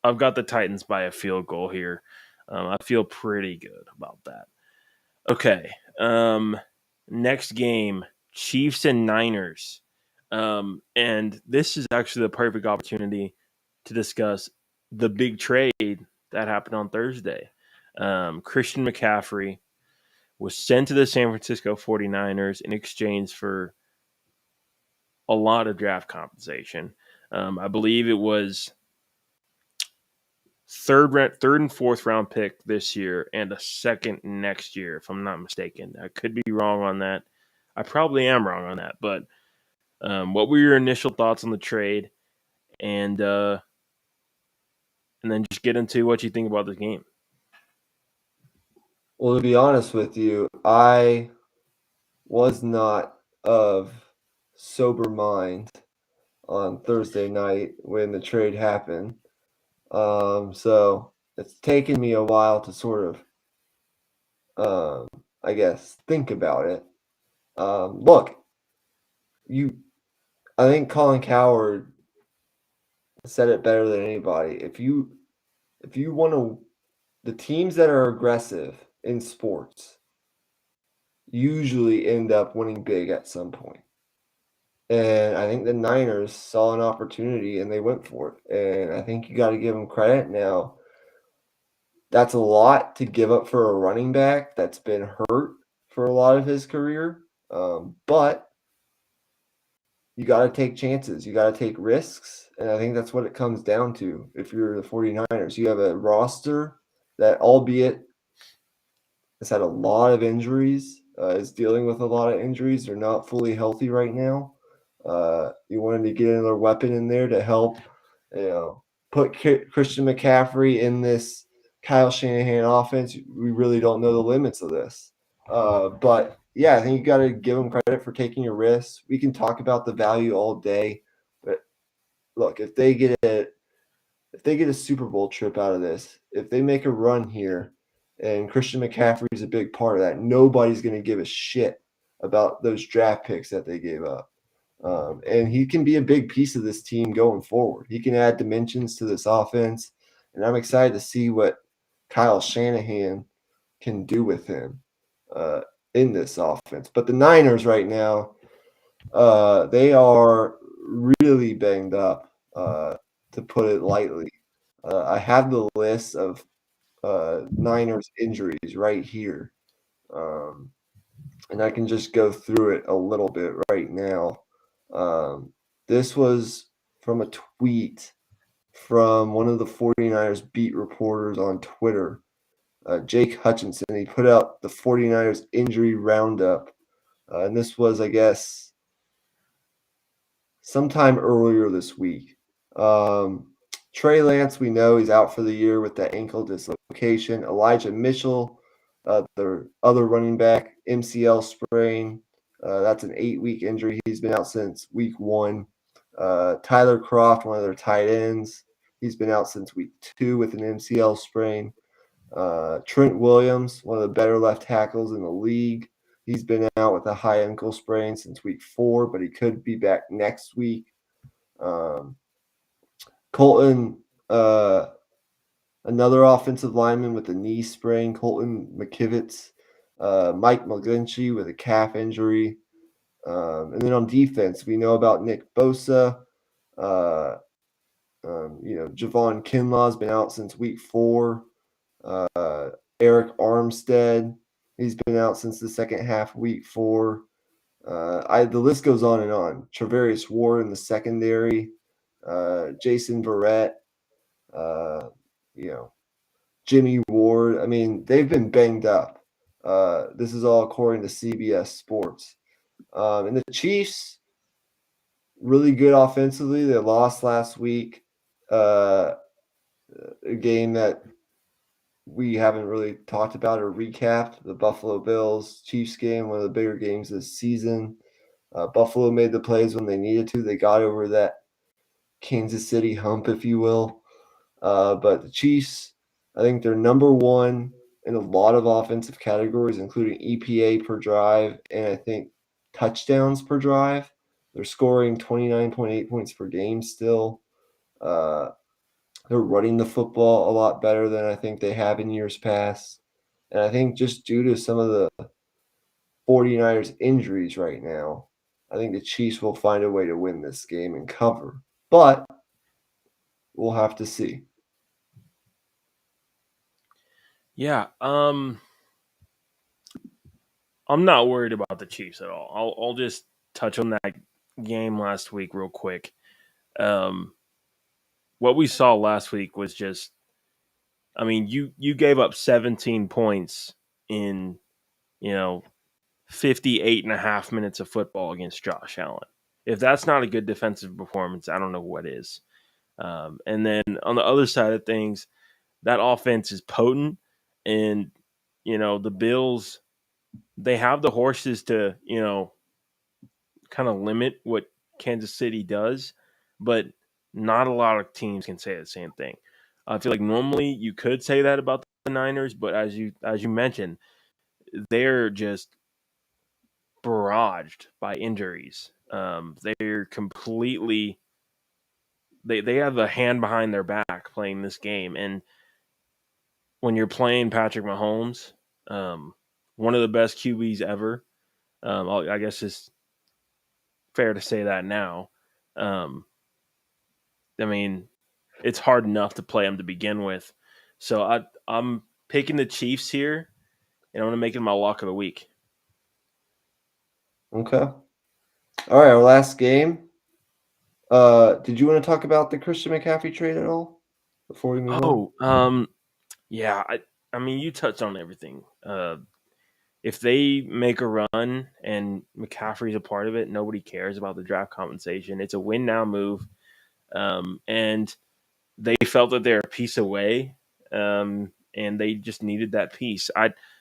S1: I've got the Titans by a field goal here. I feel pretty good about that. Okay. Next game, Chiefs and Niners. And this is actually the perfect opportunity to discuss the big trade that happened on Thursday. Christian McCaffrey was sent to the San Francisco 49ers in exchange for a lot of draft compensation. I believe it was third and fourth round pick this year and a second next year, if I'm not mistaken. I could be wrong on that. I probably am wrong on that. But what were your initial thoughts on the trade? And then just get into what you think about this game.
S2: Well, to be honest with you, I was not of sober mind on Thursday night when the trade happened. So it's taken me a while to sort of, I guess, think about it. Look, I think Colin Cowherd said it better than anybody. If you want to, the teams that are aggressive in sports usually end up winning big at some point. And I think the Niners saw an opportunity and they went for it. And I think you got to give them credit. Now, that's a lot to give up for a running back that's been hurt for a lot of his career. But you got to take chances. You got to take risks. And I think that's what it comes down to. If you're the 49ers, you have a roster that, albeit has had a lot of injuries, is dealing with a lot of injuries. They're not fully healthy right now. You wanted to get another weapon in there to help, put Christian McCaffrey in this Kyle Shanahan offense. We really don't know the limits of this. But yeah, I think you got to give them credit for taking a risk. We can talk about the value all day, but look, if they get a Super Bowl trip out of this, if they make a run here, and Christian McCaffrey is a big part of that, nobody's going to give a shit about those draft picks that they gave up. And he can be a big piece of this team going forward. He can add dimensions to this offense, and I'm excited to see what Kyle Shanahan can do with him in this offense. But the Niners right now, they are really banged up, to put it lightly. I have the list of Niners injuries right here, and I can just go through it a little bit right now. This was from a tweet from one of the 49ers beat reporters on Twitter, Jake Hutchinson. He put out the 49ers injury roundup, and this was, I guess, sometime earlier this week. Trey Lance, we know he's out for the year with that ankle dislocation. Elijah Mitchell, their other running back, MCL sprain. That's an 8-week injury. He's been out since week 1. Tyler Kroft, one of their tight ends, he's been out since week 2 with an MCL sprain. Trent Williams, one of the better left tackles in the league, he's been out with a high ankle sprain since week 4, but he could be back next week. Colton, another offensive lineman with a knee sprain, Colton McKivitz. Mike McGlinchey with a calf injury. And then on defense, we know about Nick Bosa. Javon Kinlaw's been out since week 4. Eric Armstead, he's been out since the second half of week 4. The list goes on and on. Travarius Ward in the secondary, Jason Verrett, Jimmy Ward. I mean, they've been banged up. This is all according to CBS Sports. And the Chiefs, really good offensively. They lost last week, a game that we haven't really talked about or recapped, the Buffalo Bills Chiefs game, one of the bigger games this season. Buffalo made the plays when they needed to. They got over that Kansas City hump, if you will. But the Chiefs, I think they're number 1 in a lot of offensive categories, including EPA per drive and I think touchdowns per drive. They're scoring 29.8 points per game still. They're running the football a lot better than I think they have in years past. And I think just due to some of the 49ers injuries right now, I think the Chiefs will find a way to win this game and cover. But we'll have to see.
S1: Yeah, I'm not worried about the Chiefs at all. I'll just touch on that game last week real quick. What we saw last week was just, I mean, you gave up 17 points in, 58 and a half minutes of football against Josh Allen. If that's not a good defensive performance, I don't know what is. And then on the other side of things, that offense is potent, and the Bills, they have the horses to kind of limit what Kansas City does, but not a lot of teams can say the same thing. I feel like normally you could say that about the Niners, but as you mentioned, they're just barraged by injuries. They're completely they have a hand behind their back playing this game, and when you're playing Patrick Mahomes, one of the best QBs ever, I guess it's fair to say that now. I mean, it's hard enough to play him to begin with, so I'm picking the Chiefs here, and I'm going to make it my lock of the week.
S2: Okay. All right, our last game. Did you want to talk about the Christian McCaffrey trade at all before we move on?
S1: Yeah. I mean, you touched on everything. If they make a run and McCaffrey's a part of it, nobody cares about the draft compensation. It's a win now move, and they felt that they're a piece away, and they just needed that piece.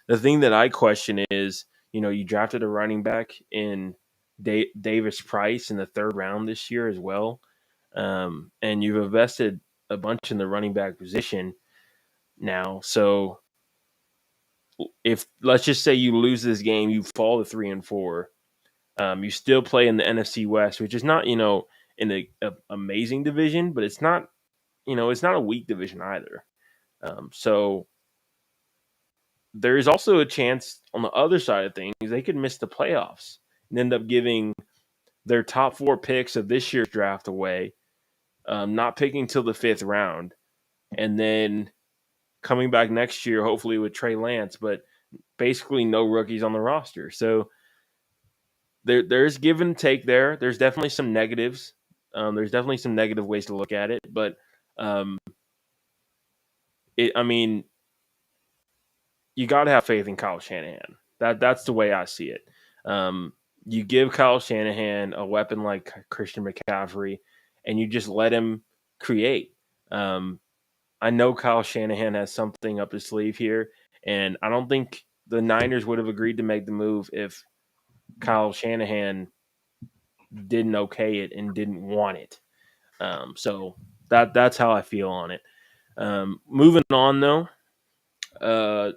S1: The thing that I question is, You drafted a running back in Davis Price in the third round this year as well. And you've invested a bunch in the running back position now. So if let's just say you lose this game, you fall to 3-4. You still play in the NFC West, which is not in a amazing division, but it's not it's not a weak division either. So there is also a chance on the other side of things they could miss the playoffs and end up giving their top 4 picks of this year's draft away, not picking till the 5th round, and then coming back next year, hopefully with Trey Lance, but basically no rookies on the roster. So there's give and take there. There's definitely some negatives. There's definitely some negative ways to look at it, but I mean, you got to have faith in Kyle Shanahan. That's the way I see it. You give Kyle Shanahan a weapon like Christian McCaffrey, and you just let him create. I know Kyle Shanahan has something up his sleeve here, and I don't think the Niners would have agreed to make the move if Kyle Shanahan didn't okay it and didn't want it. So that's how I feel on it. Moving on, though, I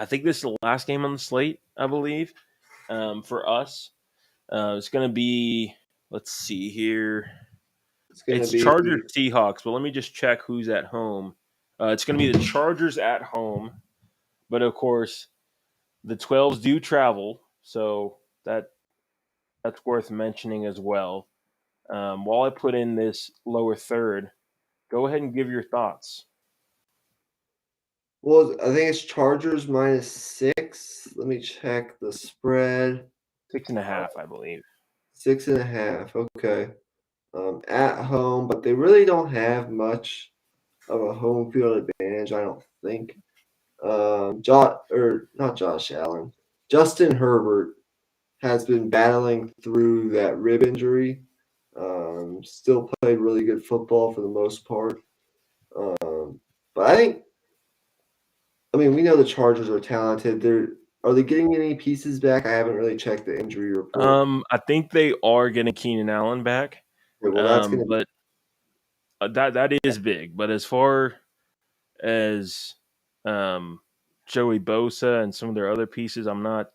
S1: think this is the last game on the slate, I believe, for us. It's going to be, let's see here. It's Chargers Seahawks, but let me just check who's at home. It's going to be the Chargers at home, but of course, the 12s do travel, so that's worth mentioning as well. While I put in this lower third, go ahead and give your thoughts.
S2: Well, I think it's Chargers -6. Let me check the spread.
S1: 6.5, I believe.
S2: 6.5. Okay. At home, but they really don't have much of a home field advantage, I don't think. Not Josh Allen. Justin Herbert has been battling through that rib injury. Still played really good football for the most part. But I mean, we know the Chargers are talented. Are they getting any pieces back? I haven't really checked the injury report.
S1: I think they are getting Keenan Allen back.
S2: Okay, well, that's going
S1: But that is big. But as far as Joey Bosa and some of their other pieces, I'm not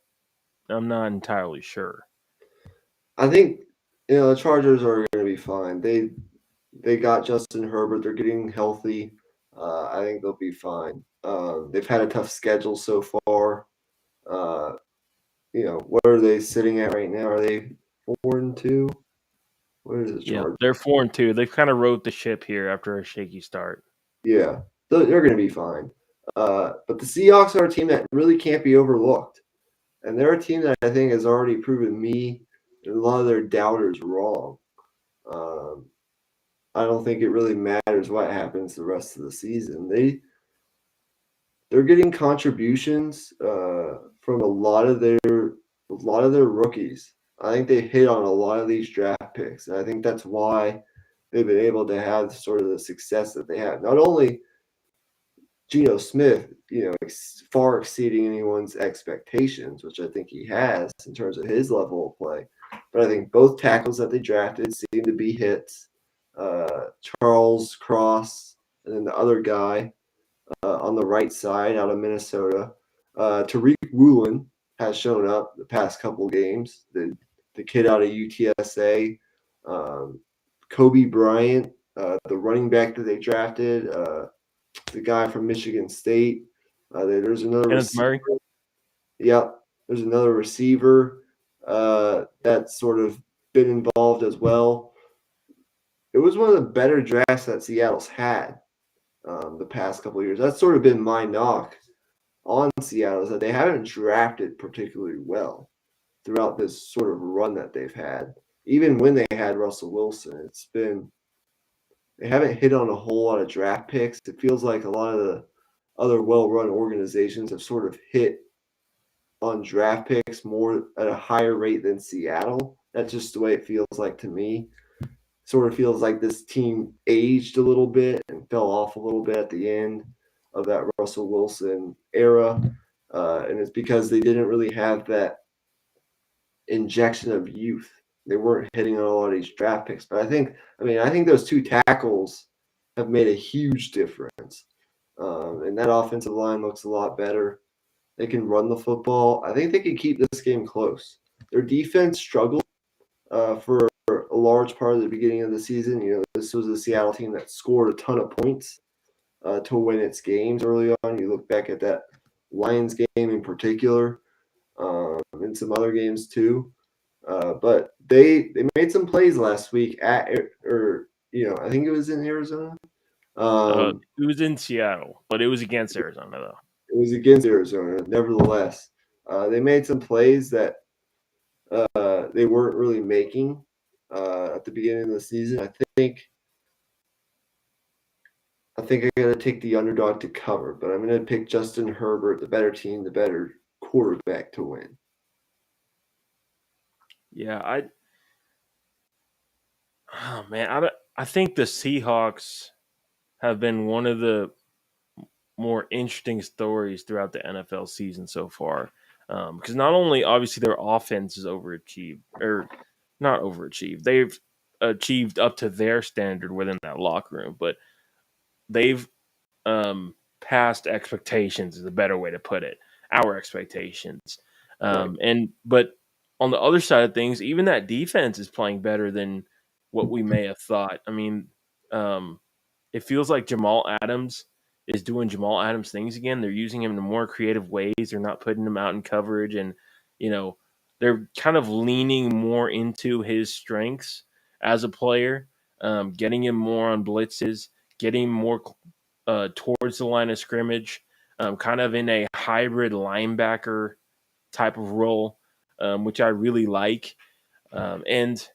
S1: entirely sure.
S2: I think the Chargers are going to be fine. They got Justin Herbert. They're getting healthy. I think they'll be fine. They've had a tough schedule so far. What are they sitting at right now? Are they 4-2? What is the Chargers?
S1: They're 4-2. They've kind of rode the ship here after a shaky start.
S2: Yeah, they're going to be fine. But the Seahawks are a team that really can't be overlooked. And they're a team that I think has already proven me and a lot of their doubters wrong. I don't think it really matters what happens the rest of the season. They're getting contributions from a lot of their rookies. I think they hit on a lot of these draft picks, and I think that's why they've been able to have sort of the success that they have. Not only Geno Smith, far exceeding anyone's expectations, which I think he has in terms of his level of play, but I think both tackles that they drafted seem to be hits. Charles Cross, and then the other guy on the right side out of Minnesota. Tariq Woolen has shown up the past couple games. The kid out of UTSA. Kobe Bryant, the running back that they drafted. The guy from Michigan State. There's another receiver. Yep. There's another receiver that's sort of been involved as well. It was one of the better drafts that Seattle's had the past couple of years. That's sort of been my knock on Seattle, is that they haven't drafted particularly well throughout this sort of run that they've had. Even when they had Russell Wilson, they haven't hit on a whole lot of draft picks. It feels like a lot of the other well-run organizations have sort of hit on draft picks more at a higher rate than Seattle. That's just the way it feels like to me. Sort of feels like this team aged a little bit and fell off a little bit at the end of that Russell Wilson era. And it's because they didn't really have that injection of youth. They weren't hitting on a lot of these draft picks. But I think those two tackles have made a huge difference. And that offensive line looks a lot better. They can run the football. I think they can keep this game close. Their defense struggled for a large part of the beginning of the season. This was a Seattle team that scored a ton of points to win its games early on. You look back at that Lions game in particular, and some other games too. But they made some plays last week I think it was in Arizona.
S1: It was in Seattle, but it was against Arizona, though.
S2: It was against Arizona. Nevertheless, they made some plays that they weren't really making at the beginning of the season. I think I got to take the underdog to cover, but I'm going to pick Justin Herbert, the better team, the better quarterback to win.
S1: Yeah, I think the Seahawks have been one of the more interesting stories throughout the NFL season so far. Because not only obviously their offense is overachieved, or not overachieved, they've achieved up to their standard within that locker room, but they've past expectations is a better way to put it. Our expectations,
S2: Right.
S1: but on the other side of things, even that defense is playing better than what we may have thought. I mean, it feels like Jamal Adams is doing Jamal Adams things again. They're using him in more creative ways. They're not putting him out in coverage, and you know they're kind of leaning more into his strengths as a player, getting him more on blitzes, getting him more towards the line of scrimmage, kind of in a hybrid linebacker type of role, which I really like. And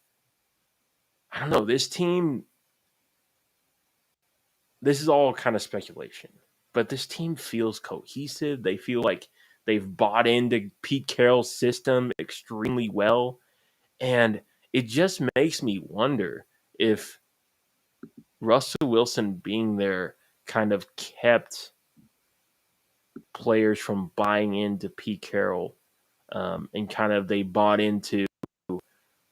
S1: I don't know, this team, this is all kind of speculation, but this team feels cohesive. They feel like they've bought into Pete Carroll's system extremely well. And it just makes me wonder if Russell Wilson being there kind of kept players from buying into Pete Carroll, and kind of they bought into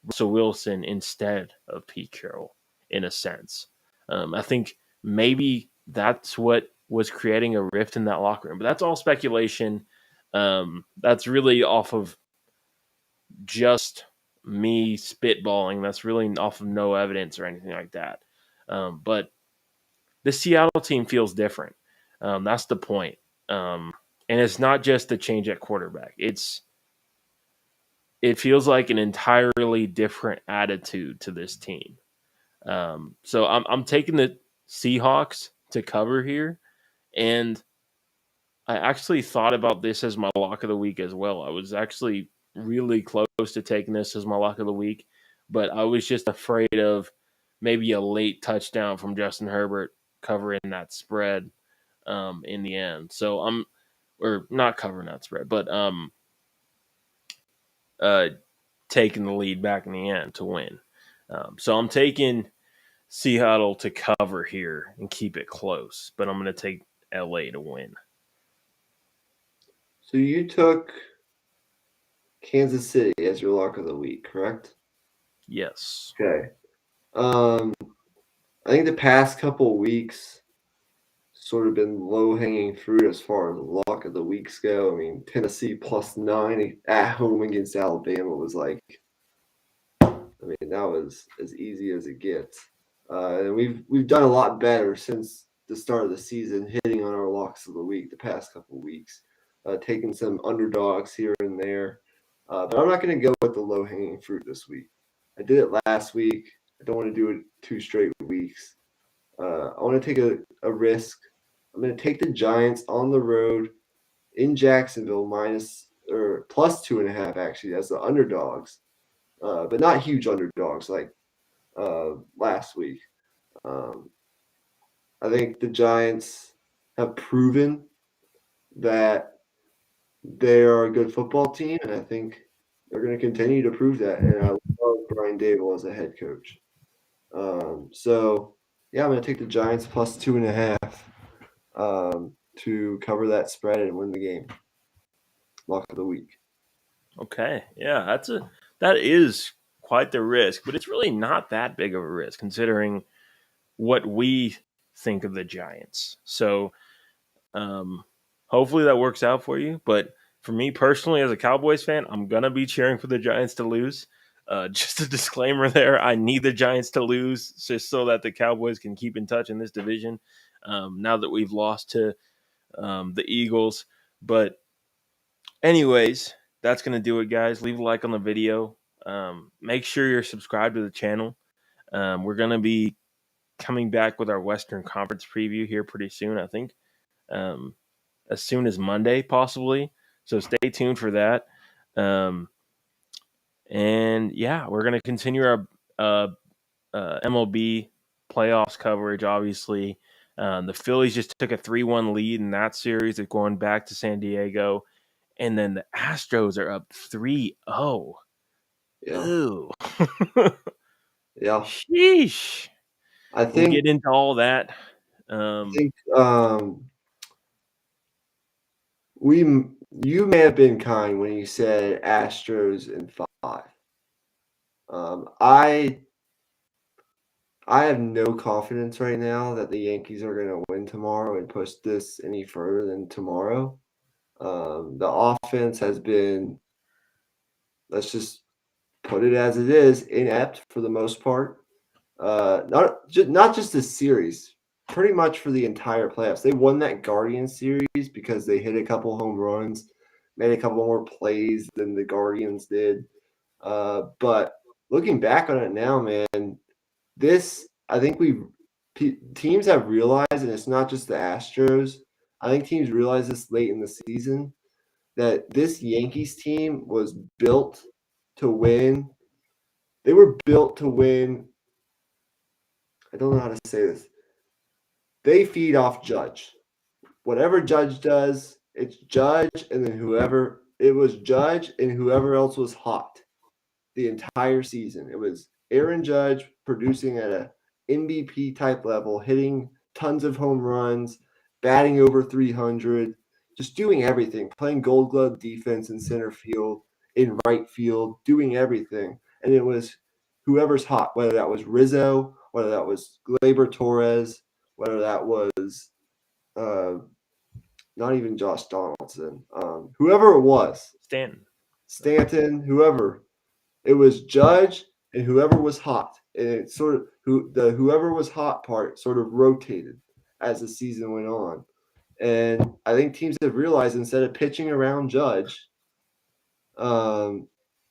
S1: Russell Wilson instead of Pete Carroll in a sense. I think maybe that's what was creating a rift in that locker room, but that's all speculation. That's really off of just me spitballing. That's really off of no evidence or anything like that. But the Seattle team feels different. That's the point. And it's not just the change at quarterback. It feels like an entirely different attitude to this team. So I'm taking the Seahawks to cover here, and I actually thought about this as my lock of the week as well. I was actually really close to taking this as my lock of the week, but I was just afraid of maybe a late touchdown from Justin Herbert covering that spread in the end. So or not covering that spread, but taking the lead back in the end to win. So I'm taking Seattle to cover here and keep it close, but I'm going to take LA to win.
S2: So you took Kansas City as your lock of the week, correct?
S1: Yes.
S2: Okay. I think the past couple weeks sort of been low-hanging fruit as far as lock of the weeks go. I mean, Tennessee +9 at home against Alabama was like, that was as easy as it gets. And we've done a lot better since the start of the season, hitting on our locks of the week the past couple weeks, taking some underdogs here and there. But I'm not going to go with the low-hanging fruit this week. I did it last week. I don't want to do it 2 straight weeks. I want to take a risk. I'm going to take the Giants on the road in Jacksonville plus 2.5 actually as the underdogs, but not huge underdogs like last week. I think the Giants have proven that they are a good football team, and I think they're going to continue to prove that. And I love Brian Dable as a head coach. So, yeah, I'm going to take the Giants plus 2.5 to cover that spread and win the game. lock of the week.
S1: Okay, yeah, that is quite the risk, but it's really not that big of a risk considering what we think of the Giants. So hopefully that works out for you. But for me personally, as a Cowboys fan, I'm gonna be cheering for the Giants to lose. Just a disclaimer there: I need the Giants to lose just so that the Cowboys can keep in touch in this division. Now that we've lost to the Eagles, but anyways, that's gonna do it, guys. Leave a like on the video. Make sure you're subscribed to the channel. We're gonna be coming back with our Western Conference preview here pretty soon. I think as soon as Monday, possibly. So stay tuned for that. And yeah, we're going to continue our MLB playoffs coverage, obviously. The Phillies just took a 3-1 lead in that series. They're going back to San Diego. And then the Astros are up 3-0.
S2: Yeah.
S1: Ooh.
S2: Yeah.
S1: Sheesh.
S2: I
S1: We'll
S2: think
S1: get into all that.
S2: you may have been kind when you said Astros in 5. I have no confidence right now that the Yankees are going to win tomorrow and push this any further than tomorrow. The offense has been, let's just put it as it is, inept for the most part. Not just this series, pretty much for the entire playoffs. They won that Guardians series because they hit a couple home runs, made a couple more plays than the Guardians did. But looking back on it now, man, I think teams have realized, and it's not just the Astros. I think teams realize this late in the season that this Yankees team was built to win. They were built to win. I don't know how to say this. They feed off Judge. Whatever Judge does, it's Judge, and then it was Judge and whoever else was hot the entire season. It was Aaron Judge producing at a MVP type level, hitting tons of home runs, batting over 300, just doing everything, playing Gold Glove defense in center field, in right field, doing everything. And it was whoever's hot, whether that was Rizzo, whether that was Gleyber Torres, whether that was not even Josh Donaldson, whoever it was, Stanton, whoever. It was Judge and whoever was hot, and it sort of whoever was hot part sort of rotated as the season went on. And I think teams have realized instead of pitching around Judge,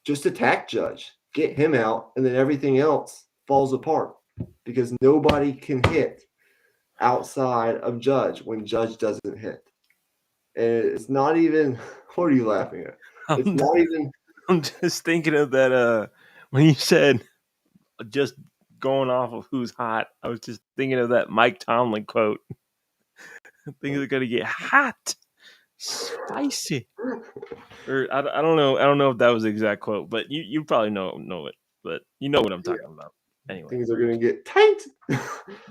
S2: just attack Judge, get him out, and then everything else falls apart because nobody can hit outside of Judge when Judge doesn't hit. And it's not even. What are you laughing at? It's not even.
S1: I'm just thinking of that when you said just going off of who's hot, I was just thinking of that Mike Tomlin quote. Things are gonna get hot, spicy. Or I don't know. I don't know if that was the exact quote, but you probably know it. But you know what I'm talking about. Anyway,
S2: things are gonna get tight.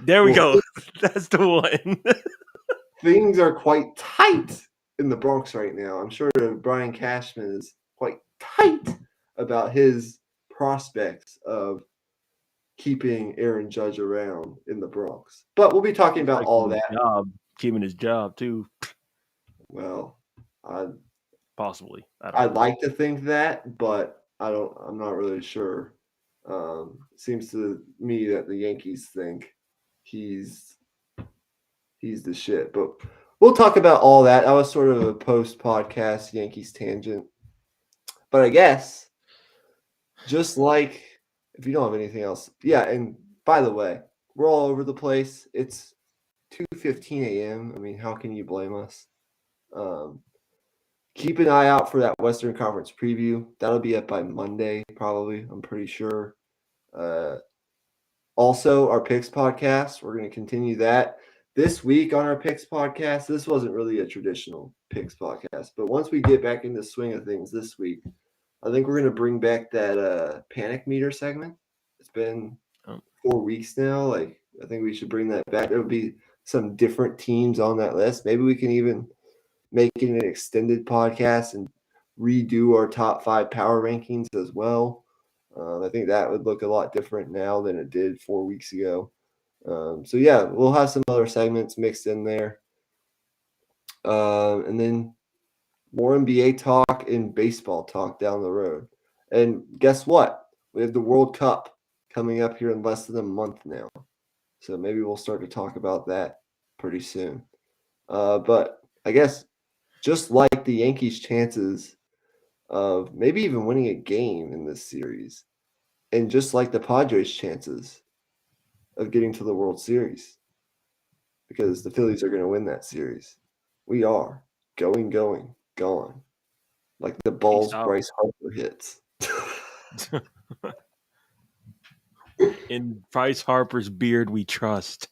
S1: There we go. That's the one.
S2: Things are quite tight in the Bronx right now. I'm sure Brian Cashman is quite tight about his prospects of keeping Aaron Judge around in the Bronx. But we'll be talking about all that.
S1: Keeping his job too.
S2: Well,
S1: possibly.
S2: I'd like to think that, but I'm not really sure. Seems to me that the Yankees think he's the shit. But we'll talk about all that. That was sort of a post-podcast Yankees tangent. But I guess, just like, if you don't have anything else. Yeah, and by the way, we're all over the place. It's 2:15 a.m. I mean, how can you blame us? Keep an eye out for that Western Conference preview. That'll be up by Monday, probably. I'm pretty sure. Also, our picks podcast. We're going to continue that. This week on our picks podcast, this wasn't really a traditional picks podcast, but once we get back in the swing of things this week, I think we're going to bring back that panic meter segment. It's been 4 weeks now. Like, I think we should bring that back. There would be some different teams on that list. Maybe we can even make it an extended podcast and redo our top 5 power rankings as well. I think that would look a lot different now than it did 4 weeks ago. So yeah, we'll have some other segments mixed in there. And then more NBA talk and baseball talk down the road. And guess what? We have the World Cup coming up here in less than a month now. So maybe we'll start to talk about that pretty soon. But I guess just like the Yankees' chances of maybe even winning a game in this series, and just like the Padres' chances of getting to the World Series, because the Phillies are going to win that series. We are gone. Like the balls Bryce Harper hits.
S1: In Bryce Harper's beard we trust.